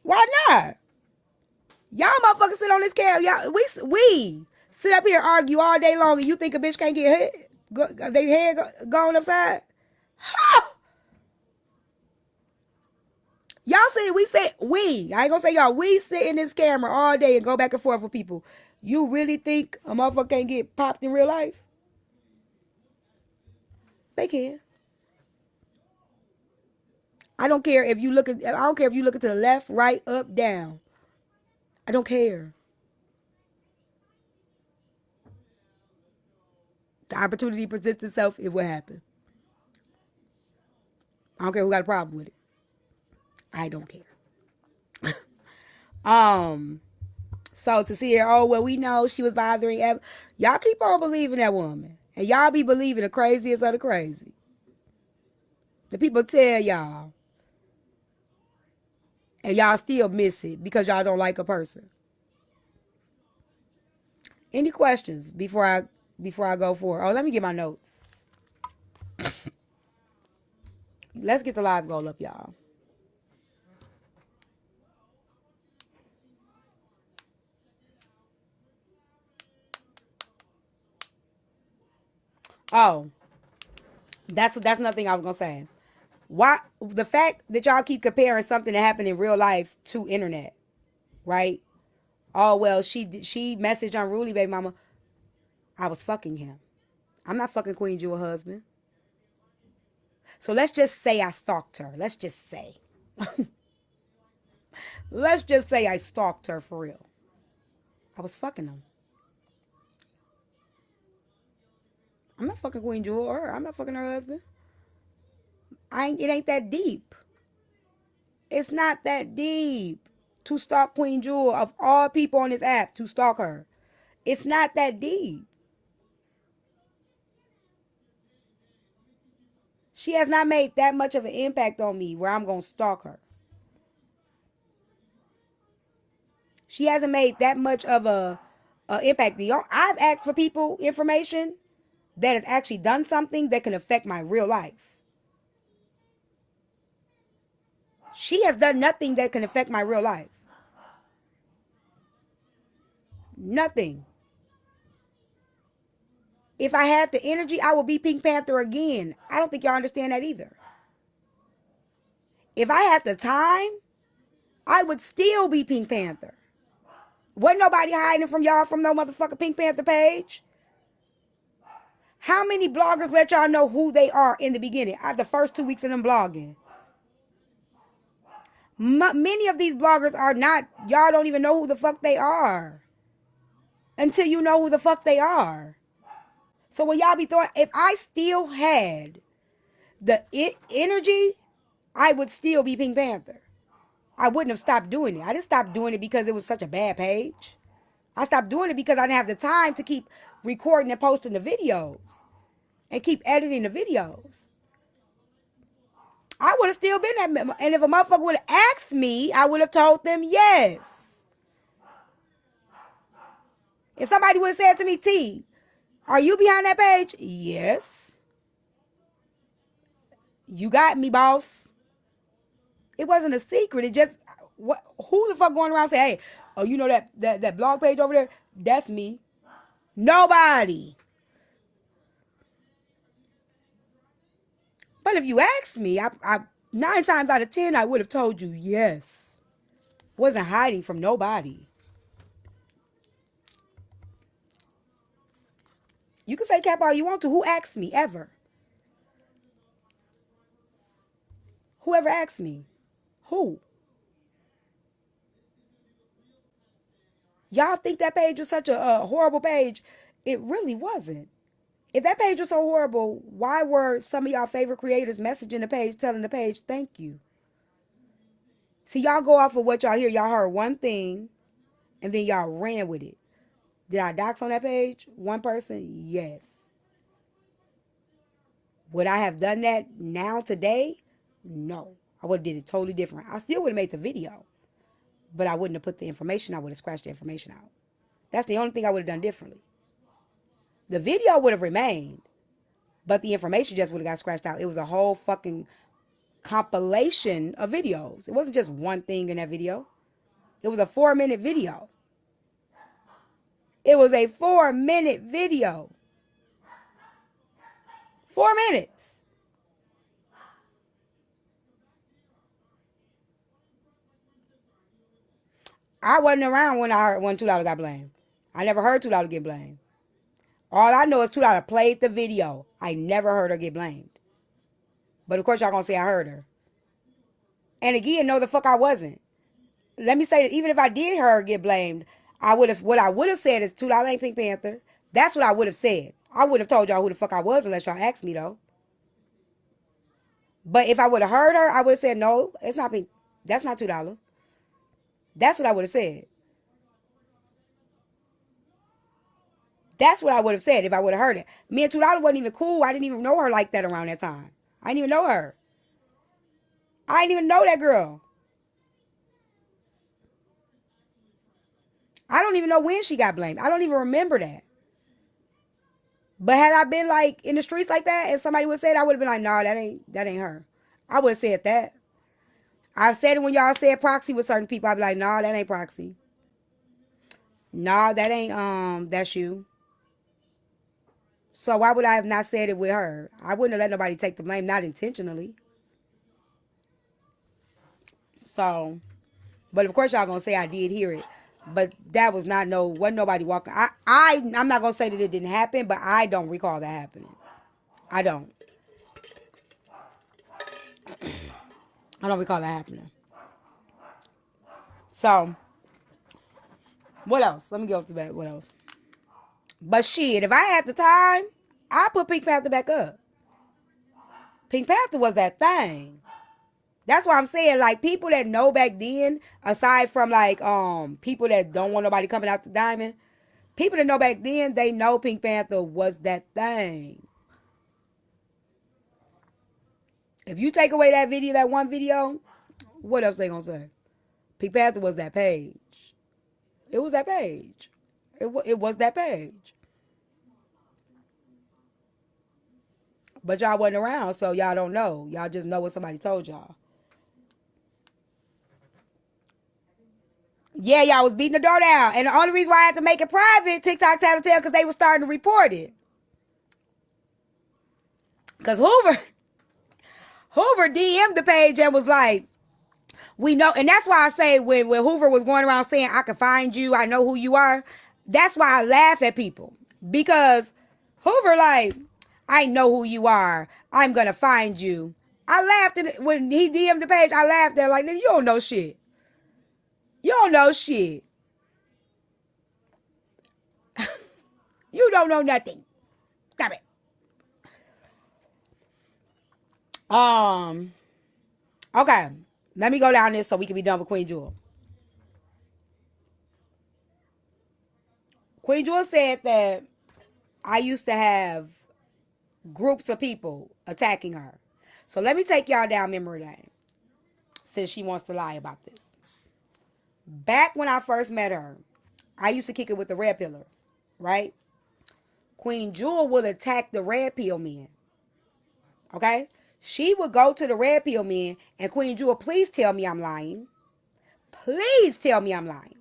Why not? Y'all motherfuckers sit on this camera. Y'all, we sit up here argue all day long, and you think a bitch can't get hit? They head going upside? Ha! Y'all see, I ain't gonna say y'all, we sit in this camera all day and go back and forth with people. You really think a motherfucker can't get popped in real life? They can. I don't care if you looking to the left, right, up, down. I don't care. The opportunity presents itself, it will happen. I don't care who got a problem with it. I don't care. So to see her, oh well, we know she was bothering Evan. Y'all keep on believing that woman. And y'all be believing the craziest of the crazy. The people tell y'all. And y'all still miss it because y'all don't like a person. Any questions before I go forward? Oh, let me get my notes. Let's get the live goal up, y'all. Oh, that's another thing I was gonna say. Why the fact that y'all keep comparing something that happened in real life to internet, right? Oh well, she messaged Unruly baby mama. I was fucking him. I'm not fucking Queen Jewel husband. So let's just say I stalked her. Let's just say. Let's just say I stalked her for real. I was fucking him. I'm not fucking Queen Jewel or her. I'm not fucking her husband. It ain't that deep. It's not that deep to stalk Queen Jewel of all people on this app to stalk her. It's not that deep. She has not made that much of an impact on me where I'm going to stalk her. She hasn't made that much of a impact. I've asked for people information that has actually done something that can affect my real life. She has done nothing that can affect my real life. Nothing. If I had the energy, I would be Pink Panther again. I don't think y'all understand that either. If I had the time, I would still be Pink Panther. Wasn't nobody hiding from y'all from no motherfucking Pink Panther page. How many bloggers let y'all know who they are in the beginning? The first 2 weeks of them blogging. Many of these bloggers are not, y'all don't even know who the fuck they are. Until you know who the fuck they are. So when y'all be throwing, if I still had the energy, I would still be Pink Panther. I wouldn't have stopped doing it. I didn't stop doing it because it was such a bad page. I stopped doing it because I didn't have the time to keep recording and posting the videos and keep editing the videos. I would have still been that. And if a motherfucker would have asked me, I would have told them yes. If somebody would have said to me, T, are you behind that page? Yes. You got me, boss. It wasn't a secret. It just, what? Who the fuck going around saying, hey, oh, you know that blog page over there? That's me. Nobody. But if you asked me, I 9 times out of 10, I would have told you yes. Wasn't hiding from nobody. You can say cap all you want to. Who asked me ever? Whoever asked me. Who? Y'all think that page was such a horrible page? It really wasn't. If that page was so horrible, why were some of y'all favorite creators messaging the page, telling the page, thank you? See, y'all go off of what y'all hear. Y'all heard one thing, and then y'all ran with it. Did I dox on that page? One person? Yes. Would I have done that now today? No. I would have did it totally different. I still would have made the video, but I wouldn't have put the information. I would have scratched the information out. That's the only thing I would have done differently. The video would have remained, but the information just would have got scratched out. It was a whole fucking compilation of videos. It wasn't just one thing in that video. It was a 4-minute video. It was a 4-minute video. 4 minutes. I wasn't around when $2 got blamed. I never heard $2 get blamed. All I know is $2 played the video. I never heard her get blamed. But of course y'all gonna say I heard her. And again, no the fuck I wasn't. Let me say that even if I did hear her get blamed, what I would have said is $2 ain't Pink Panther. That's what I would have said. I wouldn't have told y'all who the fuck I was unless y'all asked me though. But if I would have heard her, I would have said, no, it's not Pink. That's not $2. That's what I would have said. That's what I would have said if I would have heard it. Me and $2 wasn't even cool. I didn't even know her like that around that time. I didn't even know her. I didn't even know that girl. I don't even know when she got blamed. I don't even remember that. But had I been like in the streets like that and somebody would say it, I would have been like, nah, that ain't her. I would have said that. I've said it when y'all said proxy with certain people. I'd be like, nah, that ain't proxy. Nah, that ain't that's you. So why would I have not said it with her? I wouldn't have let nobody take the blame, not intentionally. So, but of course y'all gonna say I did hear it. But that was wasn't nobody walking. I'm not gonna say that it didn't happen, but I don't recall that happening. I don't. I don't recall that happening. So, what else? Let me go up to bed. What else? But shit, if I had the time, I'd put Pink Panther back up. Pink Panther was that thing. That's why I'm saying, like, people that know back then, aside from like people that don't want nobody coming out the diamond, people that know back then, they know Pink Panther was that thing. If you take away that video, that one video, what else they gonna say? Pink Panther was that page. It was that page. It was that page. But y'all wasn't around, so y'all don't know. Y'all just know what somebody told y'all. Yeah, y'all was beating the door down. And the only reason why I had to make it private, TikTok Tattletale, because they were starting to report it. Because Hoover DM'd the page and was like, we know. And that's why I say when Hoover was going around saying, I can find you, I know who you are. That's why I laugh at people. Because Hoover like, I know who you are. I'm going to find you. I laughed at it. When he DM'd the page, I laughed at it like, nigga, you don't know shit. You don't know shit. You don't know nothing. Stop it. Okay. Let me go down this so we can be done with Queen Jewel. Queen Jewel said that I used to have groups of people attacking her. So let me take y'all down memory lane, since she wants to lie about this. Back when I first met her, I used to kick it with the red pillar, right? Queen Jewel would attack the red pill men. Okay? She would go to the red pill men and Queen Jewel, please tell me I'm lying. Please tell me I'm lying.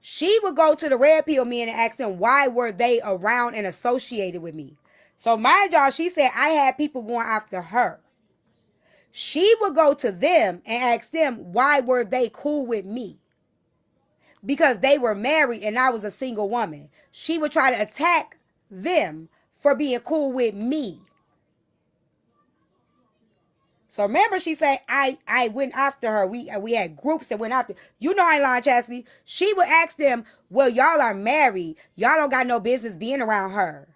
She would go to the red pill men and ask them why were they around and associated with me. So mind y'all, she said I had people going after her. She would go to them and ask them why were they cool with me. Because they were married and I was a single woman. She would try to attack them for being cool with me. So remember, she said I went after her. We had groups that went after. You know I ain't lying, Chastity. She would ask them, well, y'all are married. Y'all don't got no business being around her.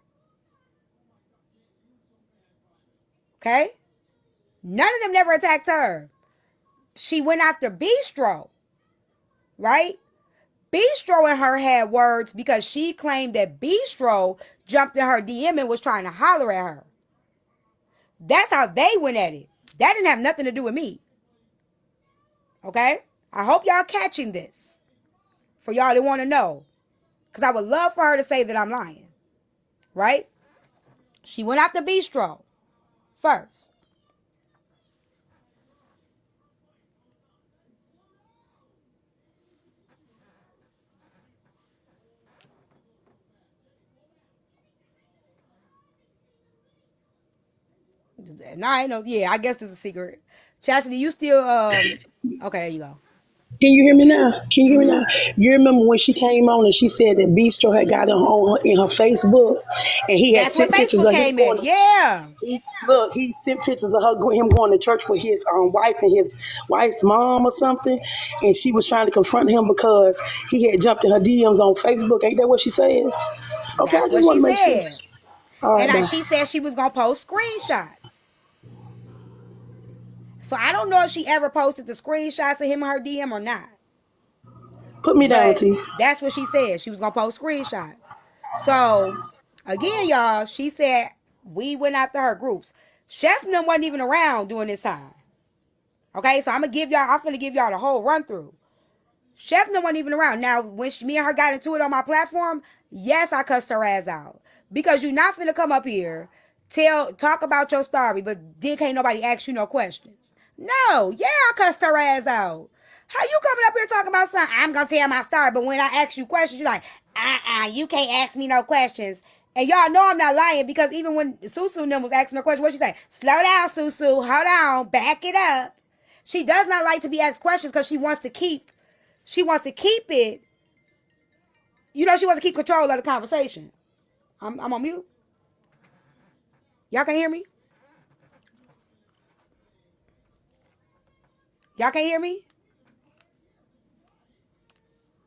Okay? None of them never attacked her. She went after Bistro. Right? Bistro and her had words because she claimed that Bistro jumped in her DM and was trying to holler at her. That's how they went at it. That didn't have nothing to do with me. Okay? I hope y'all catching this. For y'all that want to know. Because I would love for her to say that I'm lying. Right? She went after Bistro first. No, I know. Yeah, I guess it's a secret. Chastity, you still okay, there you go. Can you hear me now? Can you hear me now? You remember when she came on and she said that Bistro had got on in her Facebook, and he had That's when sent pictures Facebook of him came in. going. Yeah. He sent pictures of him going to church with his wife and his wife's mom or something, and she was trying to confront him because he had jumped in her DMs on Facebook. Ain't that what she said? Okay, I That's just what want she to make sure. said. All right, And bye. she said she was going to post screenshots. So I don't know if she ever posted the screenshots of him in her DM or not. Put me down, But T. that's what she said. She was going to post screenshots. So, again, y'all, she said we went after her groups. Chef and them wasn't even around during this time. Okay, so I'm going to give y'all the whole run through. Chef and them wasn't even around. Now, when me and her got into it on my platform, yes, I cussed her ass out. Because you're not finna come up here, talk about your story, but then can't nobody ask you no questions. No, yeah, I cussed her ass out. How you coming up here talking about something? I'm gonna tell my story, but when I ask you questions, you're like, you can't ask me no questions. And y'all know I'm not lying because even when Susu and them was asking her questions, what she say? Slow down, Susu. Hold on. Back it up. She does not like to be asked questions because she wants to keep it. You know, she wants to keep control of the conversation. I'm on mute. Y'all can hear me? Y'all can't hear me?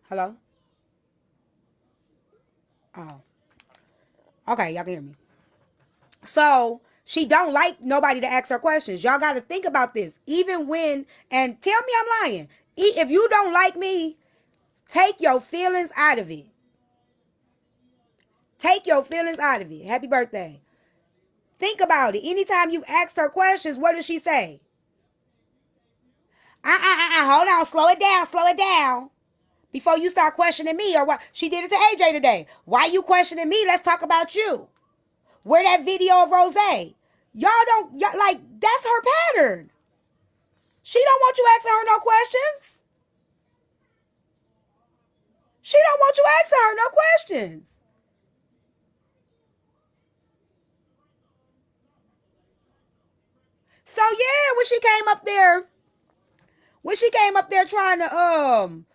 Hello? Oh. Okay, y'all can hear me. So, she don't like nobody to ask her questions. Y'all got to think about this. Even when, and tell me I'm lying. If you don't like me, take your feelings out of it. Take your feelings out of it. Happy birthday. Think about it. Anytime you ask her questions, what does she say? Hold on, slow it down. Before you start questioning me or what. She did it to AJ today. Why you questioning me? Let's talk about you. Where that video of Rose? Y'all like, that's her pattern. She don't want you asking her no questions. She don't want you asking her no questions. So yeah, when she came up there trying to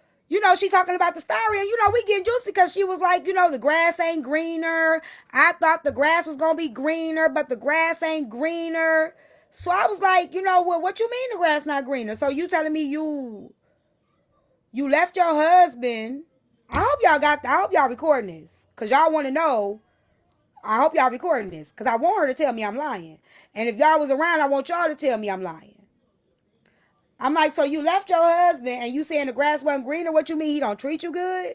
she talking about the story, and we getting juicy because she was like, the grass ain't greener. I thought the grass was gonna be greener, but the grass ain't greener. So I was like, what you mean the grass not greener? So you telling me you left your husband? I hope y'all recording this because y'all want to know. I hope y'all recording this because I want her to tell me I'm lying, and if y'all was around, I want y'all to tell me I'm lying. I'm like, so you left your husband and you saying the grass wasn't greener? What you mean he don't treat you good?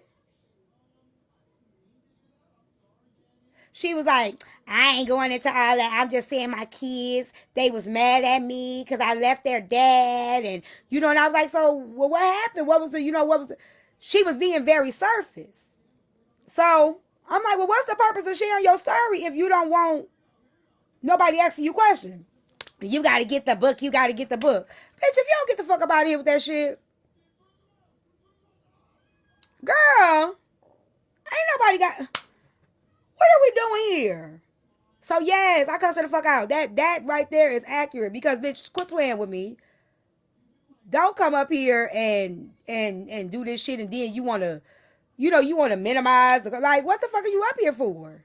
She was like, I ain't going into all that. I'm just saying my kids, they was mad at me because I left their dad. And, and I was like, so, well, what happened? What was the. She was being very surface. So, I'm like, well, what's the purpose of sharing your story if you don't want nobody asking you questions? You got to get the book. You got to get the book. Bitch, if you don't get the fuck up out of here with that shit. Girl, ain't nobody got. What are we doing here? So yes, I cuss her the fuck out. That right there is accurate because bitch, quit playing with me. Don't come up here and do this shit and then you wanna, you wanna minimize. Like, what the fuck are you up here for?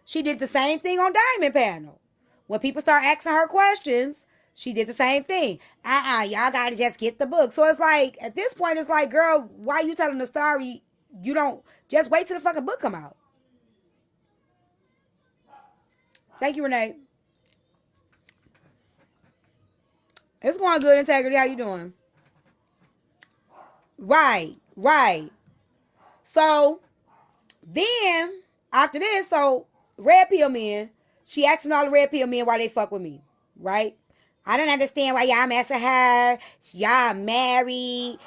She did the same thing on Diamond Panel. When people start asking her questions, she did the same thing. Y'all gotta just get the book. So it's like, at this point, it's like, girl, why you telling the story? You don't, just wait till the fucking book come out. Thank you, Renee. It's going good, Integrity. How you doing? Right. So, then, after this, so, Red Pill Men, she asking all the Red Pill Men why they fuck with me, right? I don't understand why y'all messing her. Y'all married.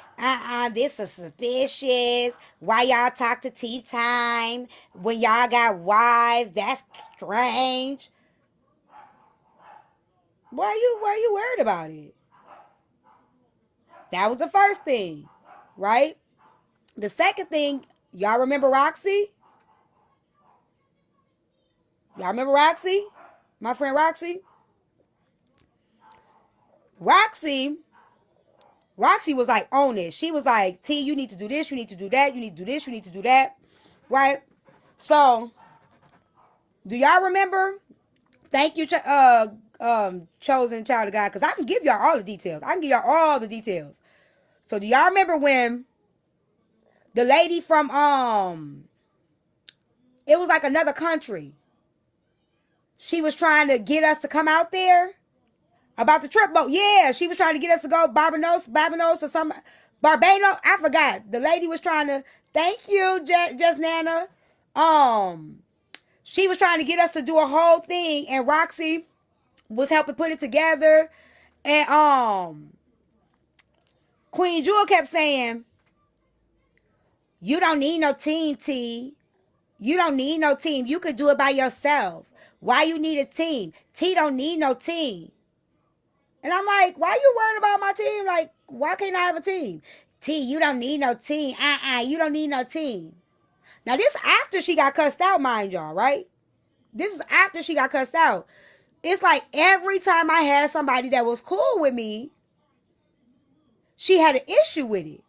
This is suspicious. Why y'all talk to tea time when y'all got wives? That's strange. Why you worried about it? That was the first thing, right? The second thing, y'all remember Roxy? Y'all remember Roxy? My friend Roxy? Roxy was like on it. She was like, T, you need to do this, you need to do that, you need to do this, you need to do that. Right? So, do y'all remember? Thank you, chosen child of God, because I can give y'all all the details. So do y'all remember when the lady from it was like another country, she was trying to get us to come out there about the trip boat? Yeah, she was trying to get us to go Barbados or some Barbados. I forgot. The lady was trying to. Thank you, just Nana. She was trying to get us to do a whole thing, and Roxy was helping put it together. And Queen Jewel kept saying, you don't need no team, T. You don't need no team. You could do it by yourself. Why you need a team? T don't need no team. And I'm like, why you worried about my team? Like, why can't I have a team? T, you don't need no team. You don't need no team. Now, this after she got cussed out, mind y'all, right? This is after she got cussed out. It's like every time I had somebody that was cool with me, she had an issue with it.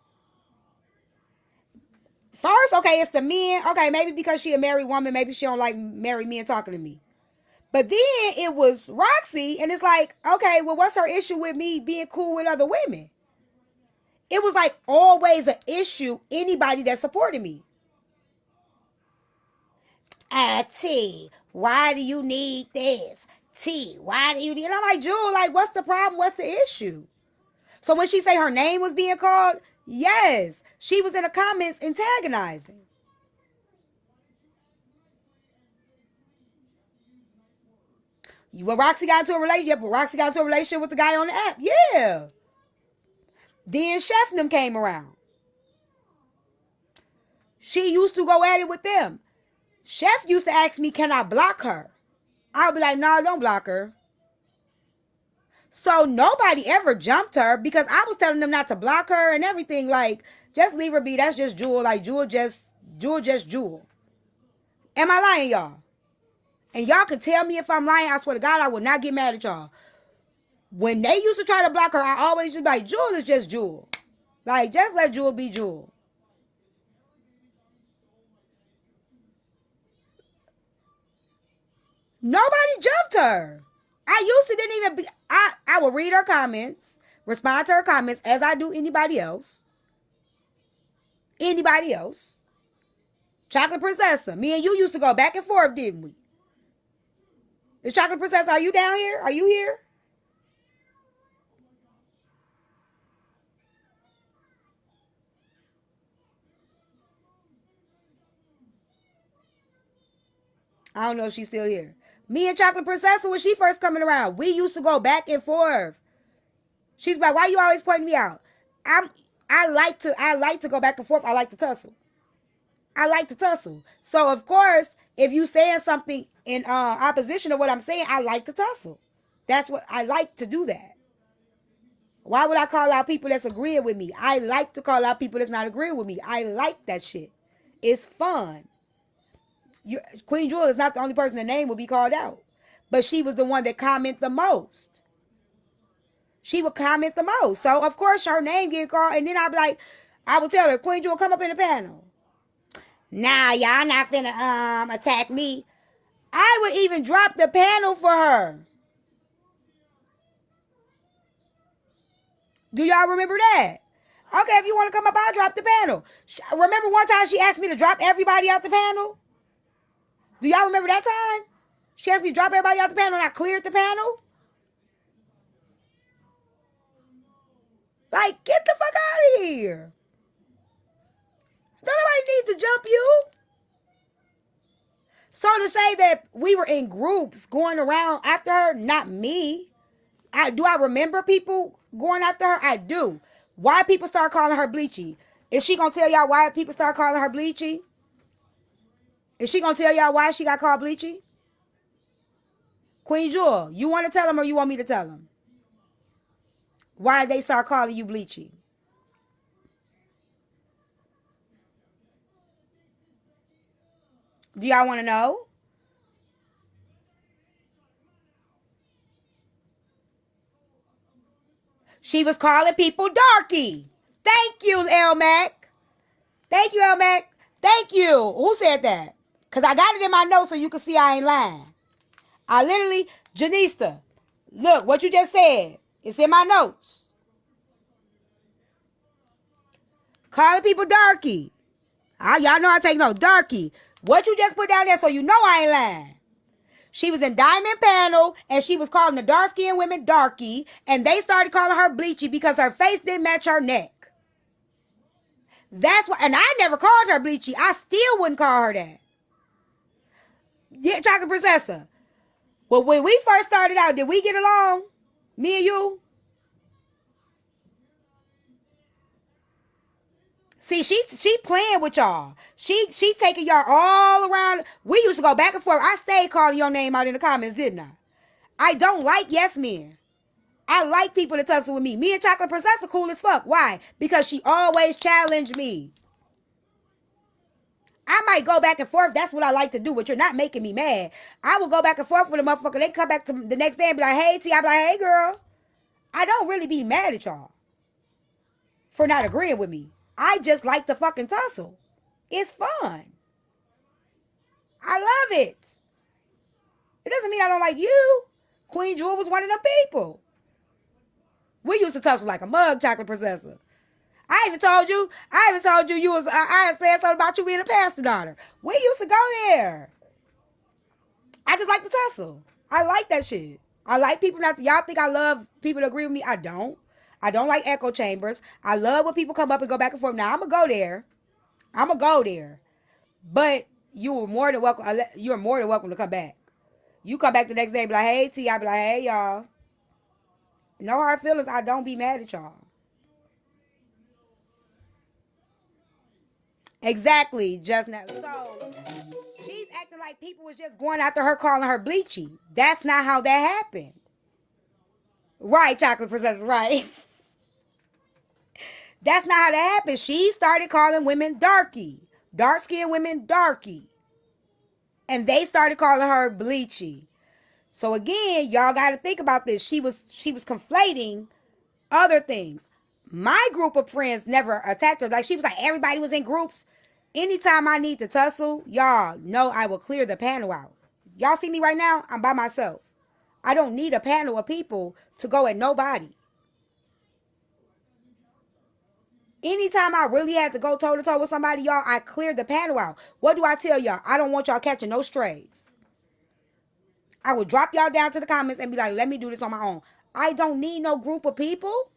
First, okay, it's the men. Okay, maybe because she a married woman, maybe she don't like married men talking to me. But then it was Roxy, and it's like, okay, well, what's her issue with me being cool with other women? It was like always an issue, anybody that supported me. T, why do you need this? T, why do you need... And I'm like, Jewel, like, what's the problem? What's the issue? So when she say her name was being called, yes, she was in the comments antagonizing. When Roxy got into a relationship with the guy on the app, yeah. Then Chef and them came around. She used to go at it with them. Chef used to ask me, can I block her? I'll be like, no, don't block her. So nobody ever jumped her because I was telling them not to block her and everything. Like, just leave her be. That's just Jewel. Like, Jewel. Am I lying, y'all? And y'all can tell me if I'm lying. I swear to God, I will not get mad at y'all. When they used to try to block her, I always just be like, Jewel is just Jewel. Like, just let Jewel be Jewel. Nobody jumped her. I used to didn't even be, I would read her comments, respond to her comments as I do anybody else. Chocolate Princessa. Me and you used to go back and forth, didn't we? Is Chocolate Princess, are you down here? Are you here? I don't know if she's still here. Me and Chocolate Princess, when she first coming around, we used to go back and forth. She's like, why you always pointing me out? I like to go back and forth. I like to tussle. I like to tussle. So of course, if you saying something in opposition to what I'm saying, I like to tussle. That's what I like to do that. Why would I call out people that's agreeing with me? I like to call out people that's not agreeing with me. I like that shit. It's fun. Queen Jewel is not the only person the name will be called out. But she was the one that comment the most. She would comment the most. So of course her name get called. And then I'd be like, I would tell her, Queen Jewel, come up in the panel. Nah, y'all not finna attack me. I would even drop the panel for her. Do y'all remember that? Okay, if you want to come up, I'll drop the panel. Remember one time she asked me to drop everybody out the panel? Do y'all remember that time? She asked me to drop everybody out the panel and I cleared the panel? Like, get the fuck out of here. Don't nobody need to jump you. So to say that we were in groups going around after her, not me. Do I remember people going after her? I do. Why people start calling her Bleachy? Is she gonna tell y'all why people start calling her Bleachy? Is she gonna tell y'all why she got called Bleachy? Queen Jewel, you want to tell them or you want me to tell them? Why they start calling you Bleachy? Do y'all want to know? She was calling people darky. Thank you, Elmac. Thank you, Elmac. Thank you. Who said that? Because I got it in my notes so you can see I ain't lying. I literally, Janista, look, what you just said. It's in my notes. Calling people darky. Y'all know I take notes. Darky. What you just put down there so you know I ain't lying. She was in Diamond panel and she was calling the dark-skinned women darky and they started calling her Bleachy because her face didn't match her neck. That's why, and I never called her Bleachy. I still wouldn't call her that. Yeah, Chocolate Princessa. Well, when we first started out, did we get along? Me and you? See, she playing with y'all. She taking y'all all around. We used to go back and forth. I stayed calling your name out in the comments, didn't I? I don't like yes men. I like people to tussle with me. Me and Chocolate Princess are cool as fuck. Why? Because she always challenged me. I might go back and forth. That's what I like to do, but you're not making me mad. I will go back and forth with a motherfucker. They come back to the next day and be like, hey, T. I be like, hey, girl. I don't really be mad at y'all for not agreeing with me. I just like to fucking tussle. It's fun. I love it. It doesn't mean I don't like you. Queen Jewel was one of them people. We used to tussle like a mug, Chocolate Princess. I even told you you was, I said something about you being a pastor daughter. We used to go there. I just like to tussle. I like that shit. I like people not to, y'all think I love people to agree with me? I don't. I don't like echo chambers. I love when people come up and go back and forth. Now, I'm going to go there. But you're more than welcome to come back. You come back the next day and be like, hey, T. I be like, hey, y'all. No hard feelings. I don't be mad at y'all. Exactly, just now. So, she's acting like people was just going after her, calling her Bleachy. That's not how that happened. Right, Chocolate Princess, right. That's not how that happened. She started calling women darky. Dark-skinned women darky. And they started calling her Bleachy. So again, y'all got to think about this. She was conflating other things. My group of friends never attacked her. Like, she was like, everybody was in groups. Anytime I need to tussle, y'all know I will clear the panel out. Y'all see me right now? I'm by myself. I don't need a panel of people to go at nobody. Anytime I really had to go toe-to-toe with somebody, y'all, I cleared the panel out. What do I tell y'all? I don't want y'all catching no strays. I would drop y'all down to the comments and be like, let me do this on my own. I don't need no group of people.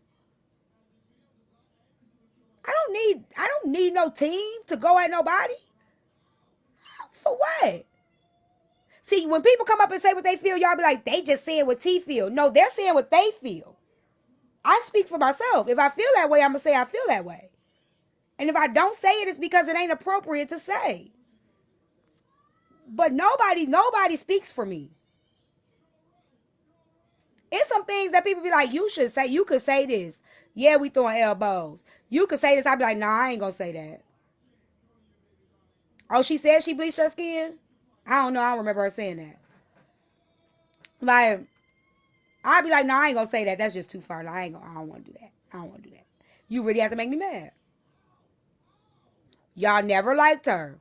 I don't need no team to go at nobody. For what? See, when people come up and say what they feel, y'all be like, they just saying what T feel. No, they're saying what they feel. I speak for myself. If I feel that way, I'm going to say I feel that way. And if I don't say it, it's because it ain't appropriate to say. But nobody speaks for me. It's some things that people be like, you should say, you could say this. Yeah, we throwing elbows. You could say this. I'd be like, nah, I ain't going to say that. Oh, she said she bleached her skin? I don't know. I don't remember her saying that. Like, I'd be like, no, I ain't gonna say that. That's just too far. Like, I don't want to do that. I don't want to do that. You really have to make me mad. Y'all never liked her.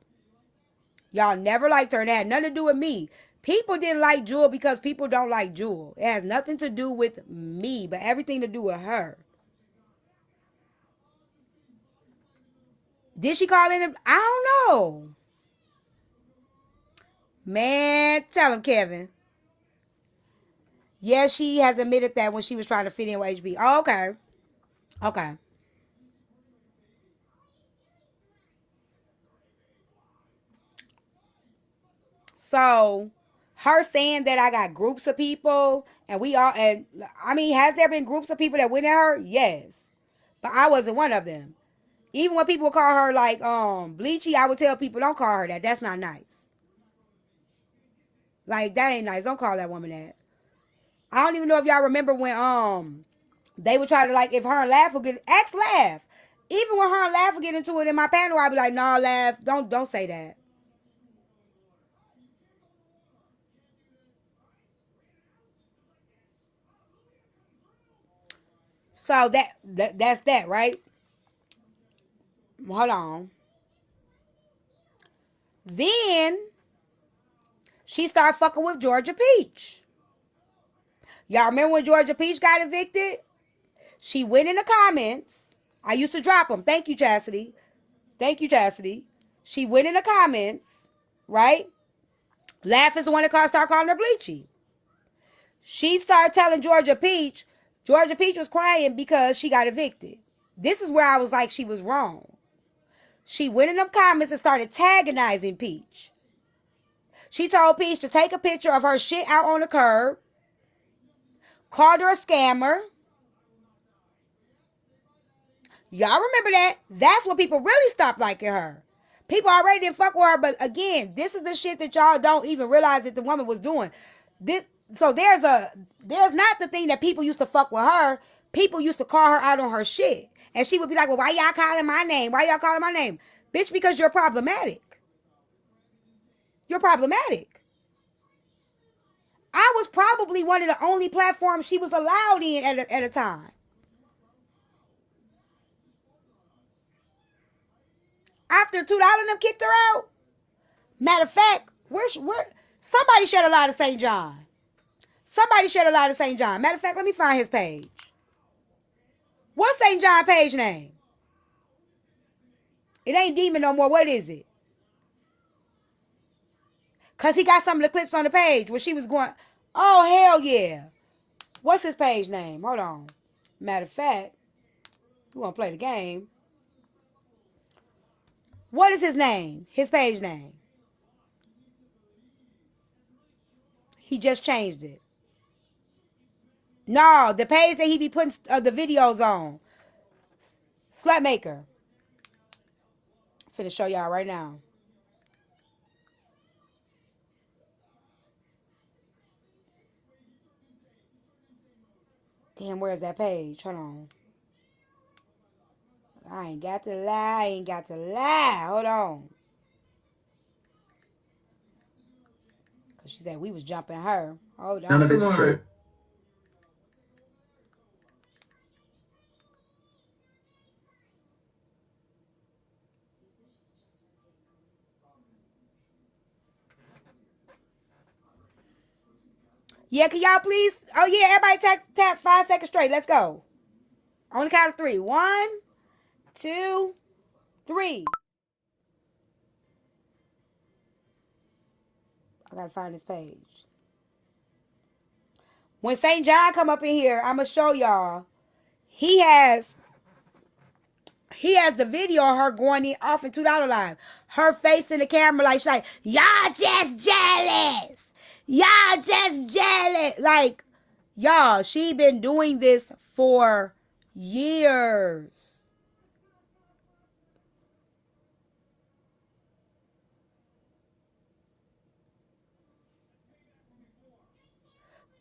Y'all never liked her. And it had nothing to do with me. People didn't like Jewel because people don't like Jewel. It has nothing to do with me, but everything to do with her. Did she call in? I don't know. Man, tell him, Kevin. Yes, she has admitted that when she was trying to fit in with HB. Oh, okay. Okay. So, her saying that I got groups of people and has there been groups of people that went at her? Yes. But I wasn't one of them. Even when people call her like bleachy, I would tell people, don't call her that. That's not nice. Like, that ain't nice. Don't call that woman that. I don't even know if y'all remember when they would try to, like, if her and Laugh would get Laugh. Even when her and Laugh would get into it in my panel, I'd be like, nah, Laugh, don't say that. So that's that, right? Hold on. Then she started fucking with Georgia Peach. Y'all remember when Georgia Peach got evicted? She went in the comments. I used to drop them. Thank you, Chastity. Thank you, Chastity. She went in the comments, right? Laugh is the one that started calling her bleachy. She started telling Georgia Peach was crying because she got evicted. This is where I was like, she was wrong. She went in them comments and started antagonizing Peach. She told Peach to take a picture of her shit out on the curb. Called her a scammer. Y'all remember that? That's when people really stopped liking her. People already didn't fuck with her, but again, this is the shit that y'all don't even realize that the woman was doing. So there's not the thing that people used to fuck with her. People used to call her out on her shit. And she would be like, well, why y'all calling my name? Why y'all calling my name? Bitch, because you're problematic. You're problematic. I was probably one of the only platforms she was allowed in at a time. After $2 them kicked her out. Matter of fact, where somebody shed a lot of St. John. Somebody shed a lot of St. John. Matter of fact, let me find his page. What's St. John page name? It ain't Demon no more. What is it? Because he got some of the clips on the page where she was going, oh, hell yeah. What's his page name? Hold on. Matter of fact, you want to play the game. What is his name? His page name. He just changed it. No, the page that he be putting the videos on. Slutmaker. I'm finna show y'all right now. Damn, where's that page? Hold on. I ain't got to lie. Hold on. Because she said we was jumping her. Hold on. None of it's true. Yeah, can y'all please? Oh, yeah, everybody tap 5 seconds straight. Let's go. On the count of 3. 1, 2, 3. I gotta find this page. When St. John come up in here, I'm gonna show y'all. He has the video of her going off in $2 Live. Her face in the camera like she's like, y'all just jealous. Y'all just jealous. Like, y'all, she been doing this for years.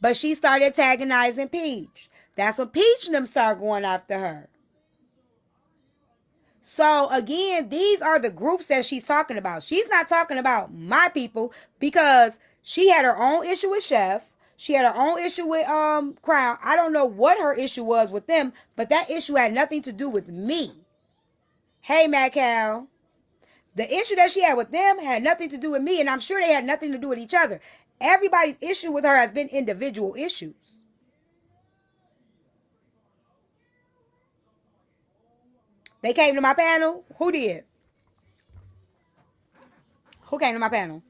But she started antagonizing Peach. That's when Peach and them started going after her. So again, these are the groups that she's talking about. She's not talking about my people because she had her own issue with Chef. She had her own issue with Crown. I don't know what her issue was with them, but that issue had nothing to do with me. Hey, Matt Cal. The issue that she had with them had nothing to do with me, and I'm sure they had nothing to do with each other. Everybody's issue with her has been individual issues. They came to my panel. Who did? Who came to my panel?